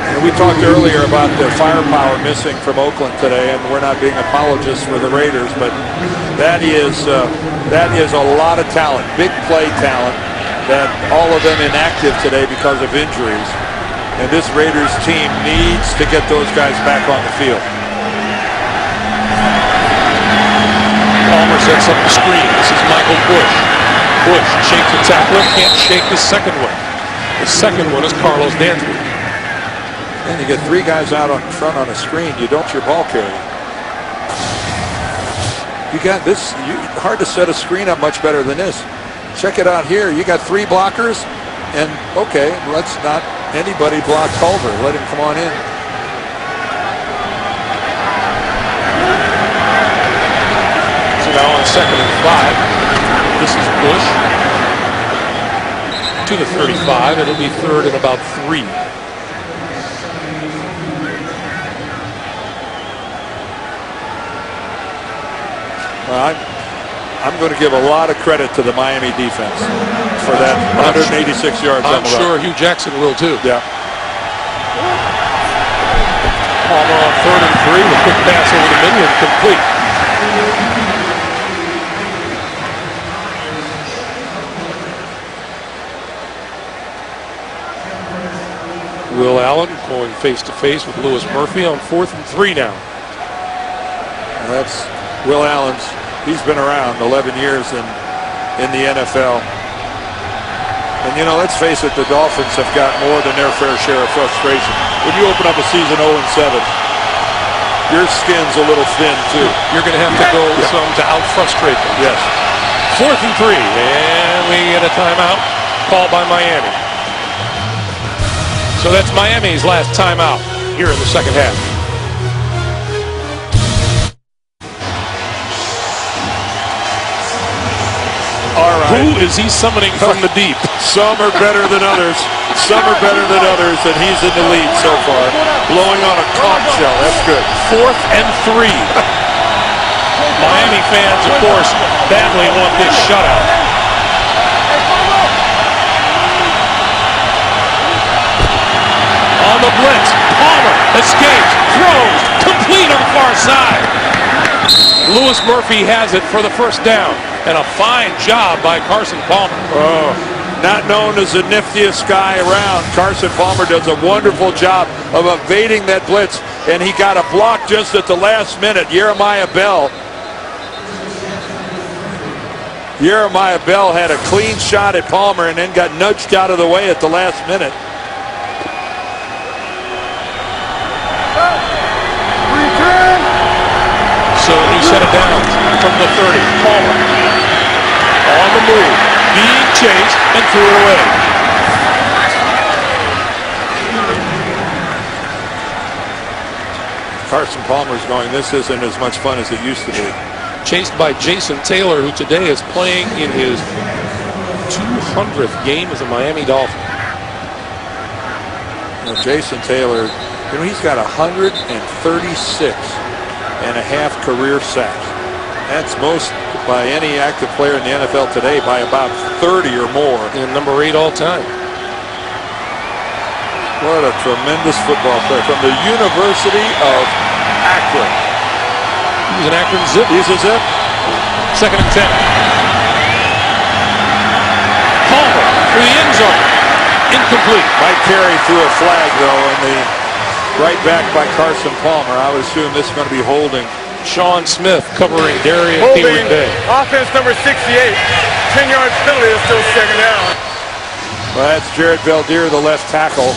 And we talked earlier about the firepower missing from Oakland today, and we're not being apologists for the Raiders, but that is a lot of talent, big play talent, that all of them inactive today because of injuries. And this Raiders team needs to get those guys back on the field. Palmer sets up the screen. This is Michael Bush. Bush shakes the tackler, can't shake the second one. The second one is Carlos Dansby. And you get three guys out on front on a screen, you don't your ball carrier. You got this, hard to set a screen up much better than this. Check it out here. You got three blockers, and okay, let's not anybody block Culver. Let him come on in. So now on 2nd and 5, this is Bush to the 35. It'll be 3rd and about 3. Well, I'm going to give a lot of credit to the Miami defense for that 186 yards. I'm sure Hugh Jackson will too. Yeah. Palmer on 3rd and 3 with a quick pass over the middle and complete. Will Allen going face to face with Louis Murphy on 4th and 3 now. Well, that's Will Allen's. He's been around 11 years in the NFL. And, you know, let's face it, the Dolphins have got more than their fair share of frustration. When you open up a season 0-7, your skin's a little thin, too. You're going to have to go some to out-frustrate them. Yes. 4th and 3, and we get a timeout called by Miami. So that's Miami's last timeout here in the second half. All right. Who is he summoning from the deep? Some are better than others. Some are better than others, and he's in the lead so far. Blowing on a conch shell. That's good. 4th and 3. Miami fans, of course, badly want this shutout. On the blitz, Palmer escapes, throws, complete on the far side. Louis Murphy has it for the first down, and a fine job by Carson Palmer. Oh, not known as the niftiest guy around. Carson Palmer does a wonderful job of evading that blitz, and he got a block just at the last minute. Jeremiah Bell had a clean shot at Palmer and then got nudged out of the way at the last minute. So a new set of downs from the 30. Palmer on the move, being chased and threw it away. Carson Palmer's going, this isn't as much fun as it used to be. Chased by Jason Taylor, who today is playing in his 200th game as a Miami Dolphin. Well, Jason Taylor, you know, he's got 136.5 career sacks. That's most by any active player in the NFL today by about 30 or more. And number 8 all time. What a tremendous football player from the University of Akron. He was an Akron Zip. He's a Zip. 2nd and 10. Palmer for the end zone. Incomplete. Mike Carey threw a flag though, and right back by Carson Palmer. I would assume this is going to be holding. Sean Smith covering Darian Holding Day. offense number 68. 10 yards penalty is still second down. Well, that's Jared Beldier, the left tackle.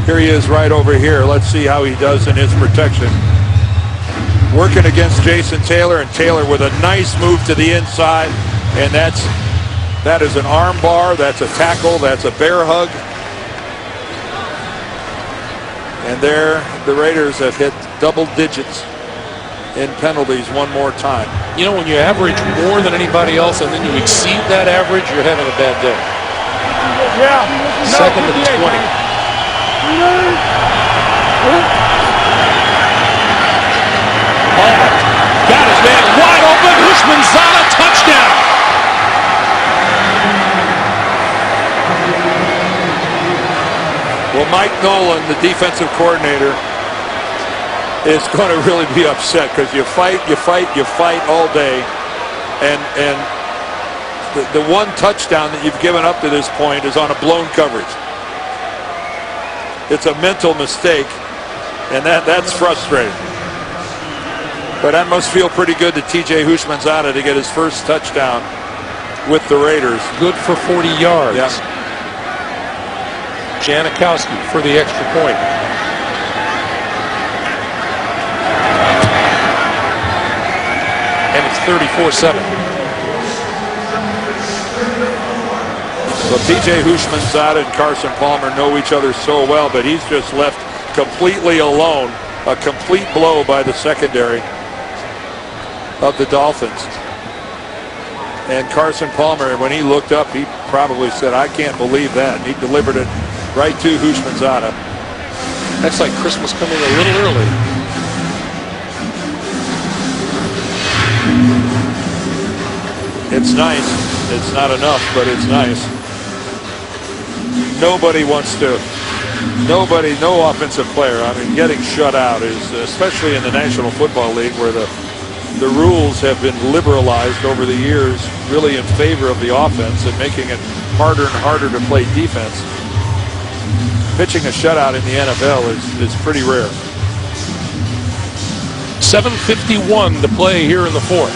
Here he is right over here. Let's see how he does in his protection. Working against Jason Taylor, and Taylor with a nice move to the inside. And that is an arm bar, that's a tackle, that's a bear hug. And there, the Raiders have hit double digits in penalties one more time. You know, when you average more than anybody else and then you exceed that average, you're having a bad day. Yeah. Second to the 20. Palmer got his man wide open. Hushmanzada, touchdown. Well, Mike Nolan, the defensive coordinator, is going to really be upset because you fight all day, and the one touchdown that you've given up to this point is on a blown coverage. It's a mental mistake, and that's frustrating. But that must feel pretty good to T.J. Hushmanzada to get his first touchdown with the Raiders. Good for 40 yards. Yeah. Janikowski for the extra point. And it's 34-7. So T.J. Hushmanzada and Carson Palmer know each other so well, but he's just left completely alone. A complete blow by the secondary of the Dolphins. And Carson Palmer, when he looked up, he probably said, I can't believe that. And he delivered it right to Hushmanzada. That's like Christmas coming a little early. It's nice. It's not enough, but it's nice. No offensive player. I mean, getting shut out is, especially in the National Football League, where the rules have been liberalized over the years, really in favor of the offense and making it harder and harder to play defense. Pitching a shutout in the NFL is pretty rare. 7:51 to play here in the fourth.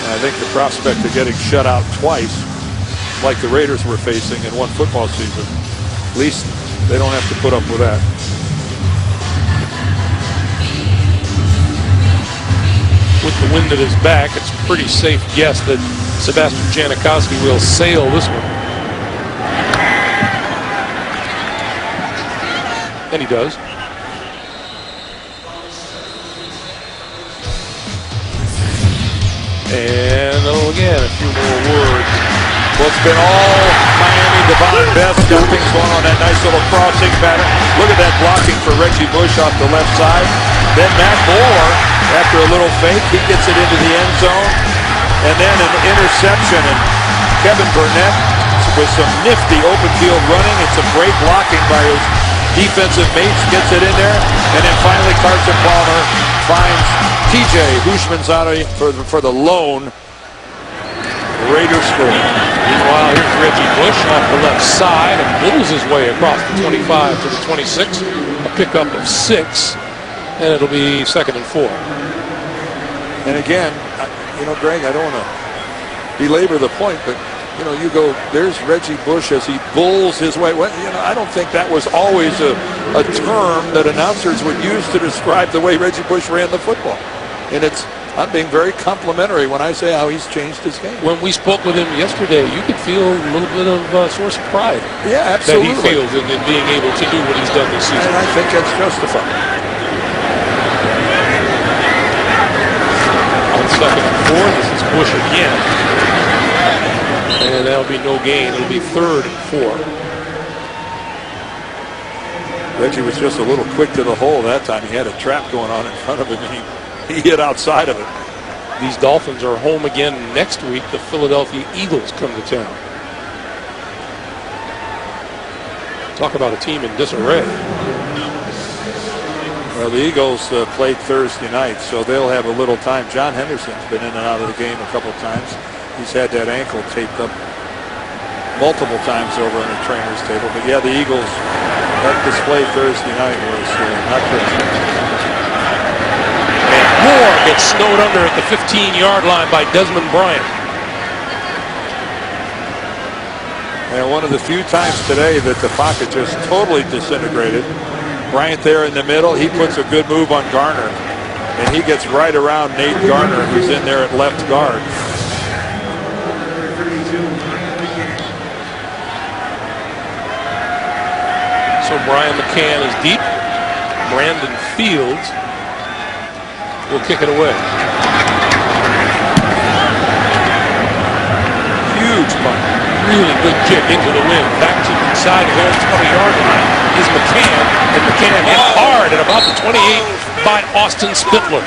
I think the prospect of getting shut out twice, like the Raiders were facing in one football season, at least they don't have to put up with that. With the wind at his back, it's a pretty safe guess that Sebastian Janikowski will sail this one. And he does. And again, a few more words. Well, it's been all Miami. Devon Best got things going on that nice little crossing pattern. Look at that blocking for Reggie Bush off the left side. Then Matt Moore, after a little fake, he gets it into the end zone. And then an interception. And Kevin Burnett with some nifty open field running and some great blocking by his defensive mates, gets it in there. And then finally Carson Palmer finds T.J. Hushmanzada for the lone Raiders score. Meanwhile, here's Reggie Bush off the left side and middles his way across the 25 to the 26. A pickup of 6, and it'll be 2nd and 4. And again, you know, Greg, I don't want to belabor the point, but you know, you go, there's Reggie Bush as he bulls his way. Well, you know, I don't think that was always a term that announcers would use to describe the way Reggie Bush ran the football. And I'm being very complimentary when I say how he's changed his game. When we spoke with him yesterday, you could feel a little bit of source of pride. Yeah, absolutely. That he feels in being able to do what he's done this season. And I think that's justified. On 2nd and 4, this is Bush again. And that'll be no gain. It'll be 3rd and 4. Reggie was just a little quick to the hole that time. He had a trap going on in front of him, and he hit outside of it. These Dolphins are home again next week. The Philadelphia Eagles come to town. Talk about a team in disarray. Well, the Eagles played Thursday night, so they'll have a little time. John Henderson's been in and out of the game a couple times. He's had that ankle taped up multiple times over on the trainer's table. But yeah, the Eagles That display Thursday night was not good. And Moore gets snowed under at the 15-yard line by Desmond Bryant. And one of the few times today that the pocket just totally disintegrated. Bryant there in the middle. He puts a good move on Garner. And he gets right around Nate Garner, who's in there at left guard. So Brian McCann is deep. Brandon Fields will kick it away. Huge punt. Really good kick into the wind. Back to the inside of his 20-yard line is McCann. And McCann hit hard at about the 28 by Austin Spittler.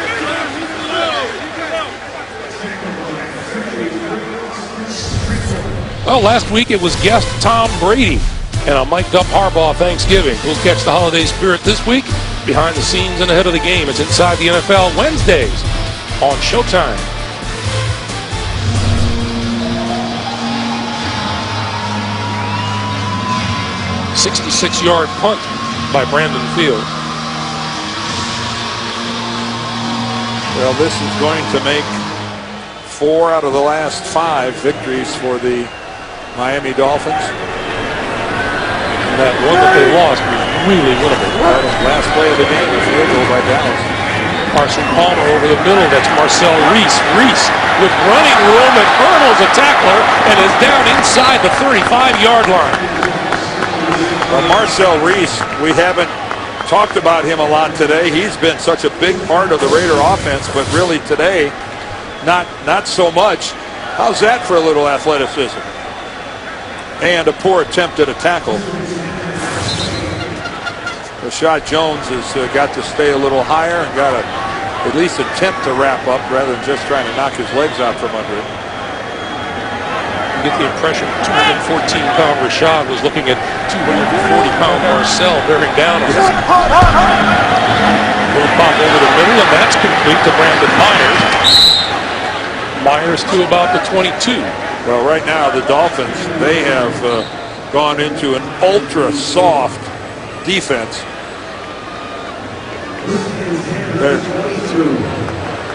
Well, last week it was guest Tom Brady and a mic'd up Harbaugh Thanksgiving. We'll catch the holiday spirit this week, behind the scenes and ahead of the game. It's Inside the NFL Wednesdays on Showtime. A 66-yard punt by Brandon Fields. Well, this is going to make 4 out of the last 5 victories for the Miami Dolphins. That one that they lost was really winnable. Last play of the game, a field goal by Dallas. Carson Palmer over the middle. That's Marcel Reese. Reese with running room and hurdles a tackler and is down inside the 35-yard line. Well, Marcel Reese, we haven't talked about him a lot today. He's been such a big part of the Raider offense, but really today, not so much. How's that for a little athleticism? And a poor attempt at a tackle. Rashad Jones has got to stay a little higher and got to at least attempt to wrap up rather than just trying to knock his legs out from under it. You get the impression 214-pound Rashad was looking at 240-pound Marcel bearing down on him. Little pop over the middle, and that's complete to Brandon Myers. Myers to about the 22. Well, right now the Dolphins, they have gone into an ultra soft defense.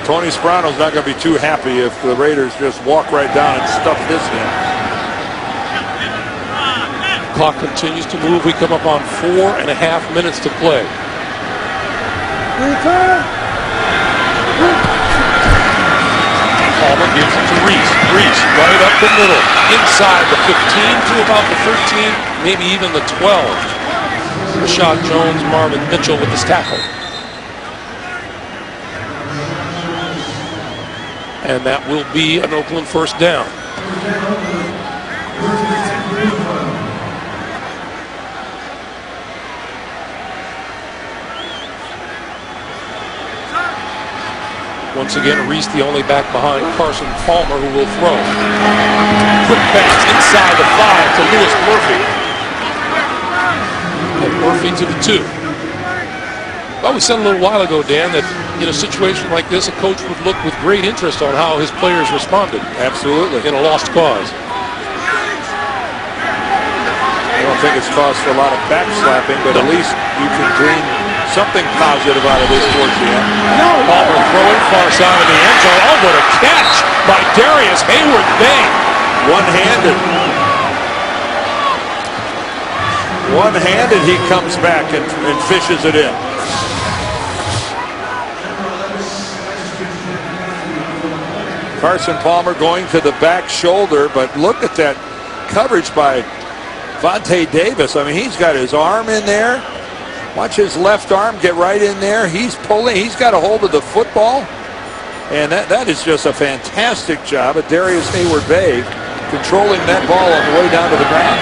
Tony Sperano's not going to be too happy if the Raiders just walk right down and stuff this in. Clock continues to move. We come up on 4.5 minutes to play. Palmer gives it to Reese. Reese right up the middle, inside the 15 to about the 13, maybe even the 12. Rashad Jones, Marvin Mitchell with this tackle. And that will be an Oakland first down. Once again, Reese the only back behind Carson Palmer, who will throw. Quick pass inside the 5 to Louis Murphy. And Murphy to the 2. Well, we said a little while ago, Dan, that in a situation like this, a coach would look with great interest on how his players responded. Absolutely. In a lost cause. I don't think it's caused a lot of backslapping, but at least you can glean something positive out of this towards the end. Palmer throwing far side of the end zone. Oh, what a catch by Darius Hayward-Bay. One-handed. One-handed, he comes back and fishes it in. Carson Palmer going to the back shoulder, but look at that coverage by Vontae Davis. I mean, he's got his arm in there. Watch his left arm get right in there. He's pulling. He's got a hold of the football. And that is just a fantastic job of Darius Hayward-Bay controlling that ball on the way down to the ground.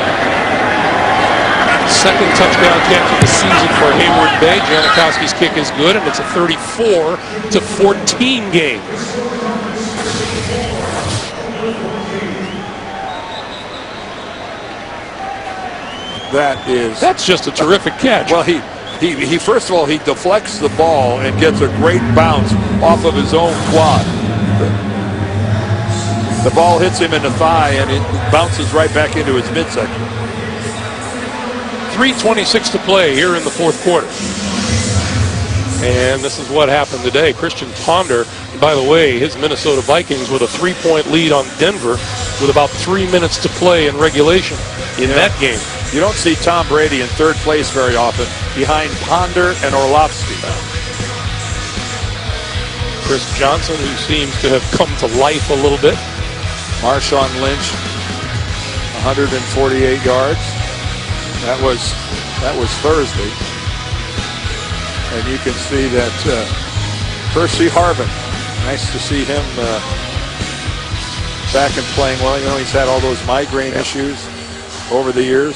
Second touchdown catch of the season for Hayward-Bay. Janikowski's kick is good, and it's a 34-14 game. That's just a terrific catch. Well, he first of all, he deflects the ball and gets a great bounce off of his own quad. The ball hits him in the thigh and it bounces right back into his midsection. 3:26 to play here in the fourth quarter. And this is what happened today. Christian Ponder, by the way, his Minnesota Vikings with a 3-point lead on Denver with about 3 minutes to play in regulation in that game. You don't see Tom Brady in third place very often, behind Ponder and Orlovsky. Chris Johnson, who seems to have come to life a little bit. Marshawn Lynch, 148 yards. That was Thursday. And you can see that Percy Harvin, nice to see him back and playing well. You know, he's had all those migraine issues over the years.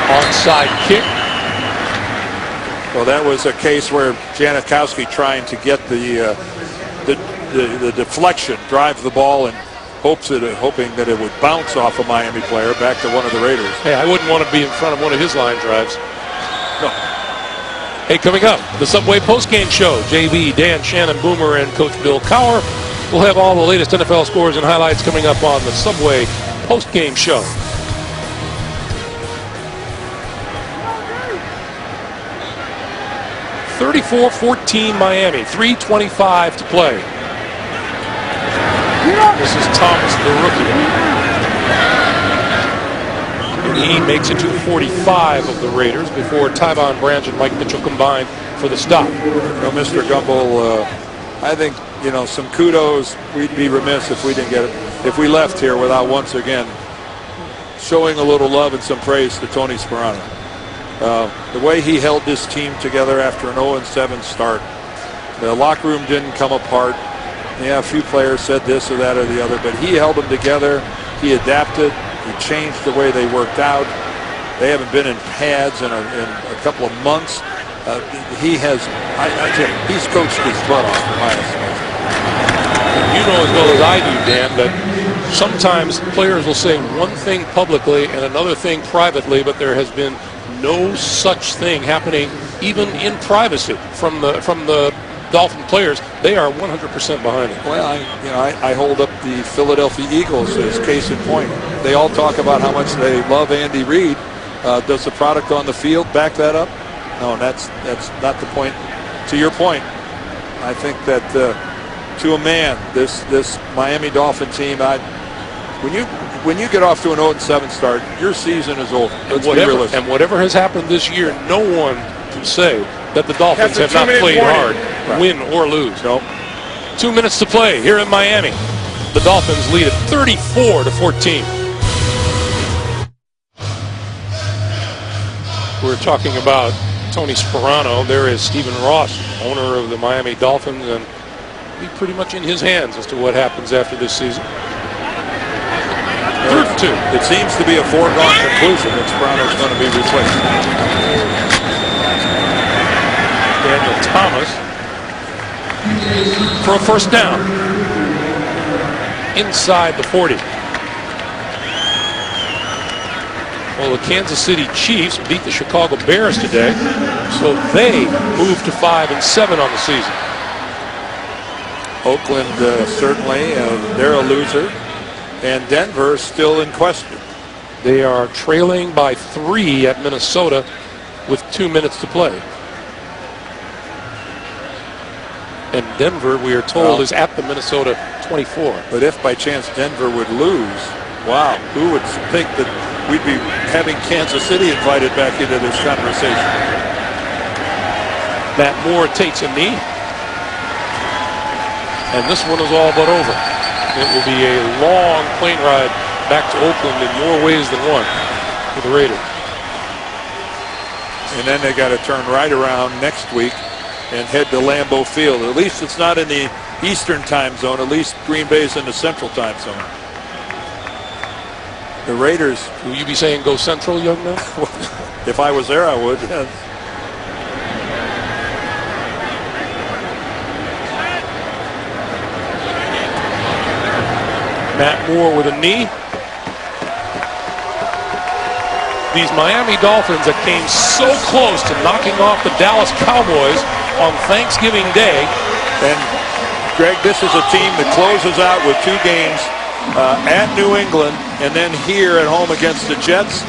Onside kick. Well, that was a case where Janikowski trying to get the deflection, drive the ball, and hoping that it would bounce off a Miami player back to one of the Raiders. Hey, I wouldn't want to be in front of one of his line drives. No. Hey, coming up, the Subway postgame show. JB, Dan, Shannon, Boomer, and Coach Bill Cowher. We'll have all the latest NFL scores and highlights coming up on the Subway postgame show. (34-14) Miami, 3:25 to play. This is Thomas, the rookie. He makes it to 45 of the Raiders before Tyvon Branch and Mike Mitchell combine for the stop. Well, Mr. Gumbel, I think, you know, some kudos. We'd be remiss if we didn't get it, if we left here without once again showing a little love and some praise to Tony Sparano. The way he held this team together after an 0-7 start. The locker room didn't come apart. Yeah, a few players said this or that or the other, but he held them together. He adapted. He changed the way they worked out. They haven't been in pads in a couple of months. He has, I tell you, he's coached his butt off, in my estimation. You know as well as I do, Dan, that sometimes players will say one thing publicly and another thing privately, but there has been no such thing happening even in privacy from the Dolphin players. They are 100% behind it. Well, I hold up the Philadelphia Eagles as case in point. They all talk about how much they love Andy Reid. Does the product on the field back that up? No, that's not the point. To your point, I think that to a man, this Miami Dolphin team, when you get off to an 0-7 start, your season is over. Let's be realistic. And whatever has happened this year, no one can say that the Dolphins have not played hard, win or lose. Nope. 2 minutes to play here in Miami. The Dolphins lead at 34-14. We're talking about Tony Sparano. There is Stephen Ross, owner of the Miami Dolphins, and be pretty much in his hands as to what happens after this season. Third and 2. It seems to be a foregone conclusion that Sparano's going to be replaced. Daniel Thomas for a first down inside the 40. Well, the Kansas City Chiefs beat the Chicago Bears today, so they moved to 5-7 on the season. Oakland certainly, they're a loser, and Denver still in question. They are trailing by 3 at Minnesota with 2 minutes to play. And Denver, we are told, is at the Minnesota 24. But if by chance Denver would lose, wow, who would think that we'd be having Kansas City invited back into this conversation? Matt Moore takes a knee. And this one is all but over. It will be a long plane ride back to Oakland in more ways than one for the Raiders. And then they got to turn right around next week and head to Lambeau Field. At least it's not in the Eastern time zone. At least Green Bay's in the Central time zone. The Raiders. Will you be saying go Central, young man? If I was there, I would. Yes. Matt Moore with a knee. These Miami Dolphins that came so close to knocking off the Dallas Cowboys on Thanksgiving Day. And Greg, this is a team that closes out with 2 games at New England, and then here at home against the Jets.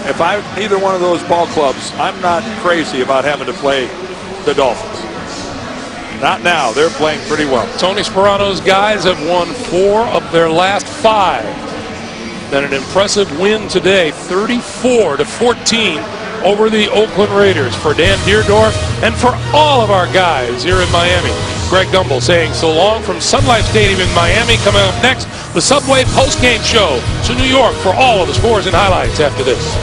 If I'm either one of those ball clubs, I'm not crazy about having to play the Dolphins. Not now. They're playing pretty well. Tony Sperano's guys have won 4 of their last 5. Then an impressive win today, 34-14 over the Oakland Raiders. For Dan Deerdorf and for all of our guys here in Miami, Greg Gumbel saying so long from Sun Life Stadium in Miami. Coming up next, the Subway postgame show to New York for all of the scores and highlights after this.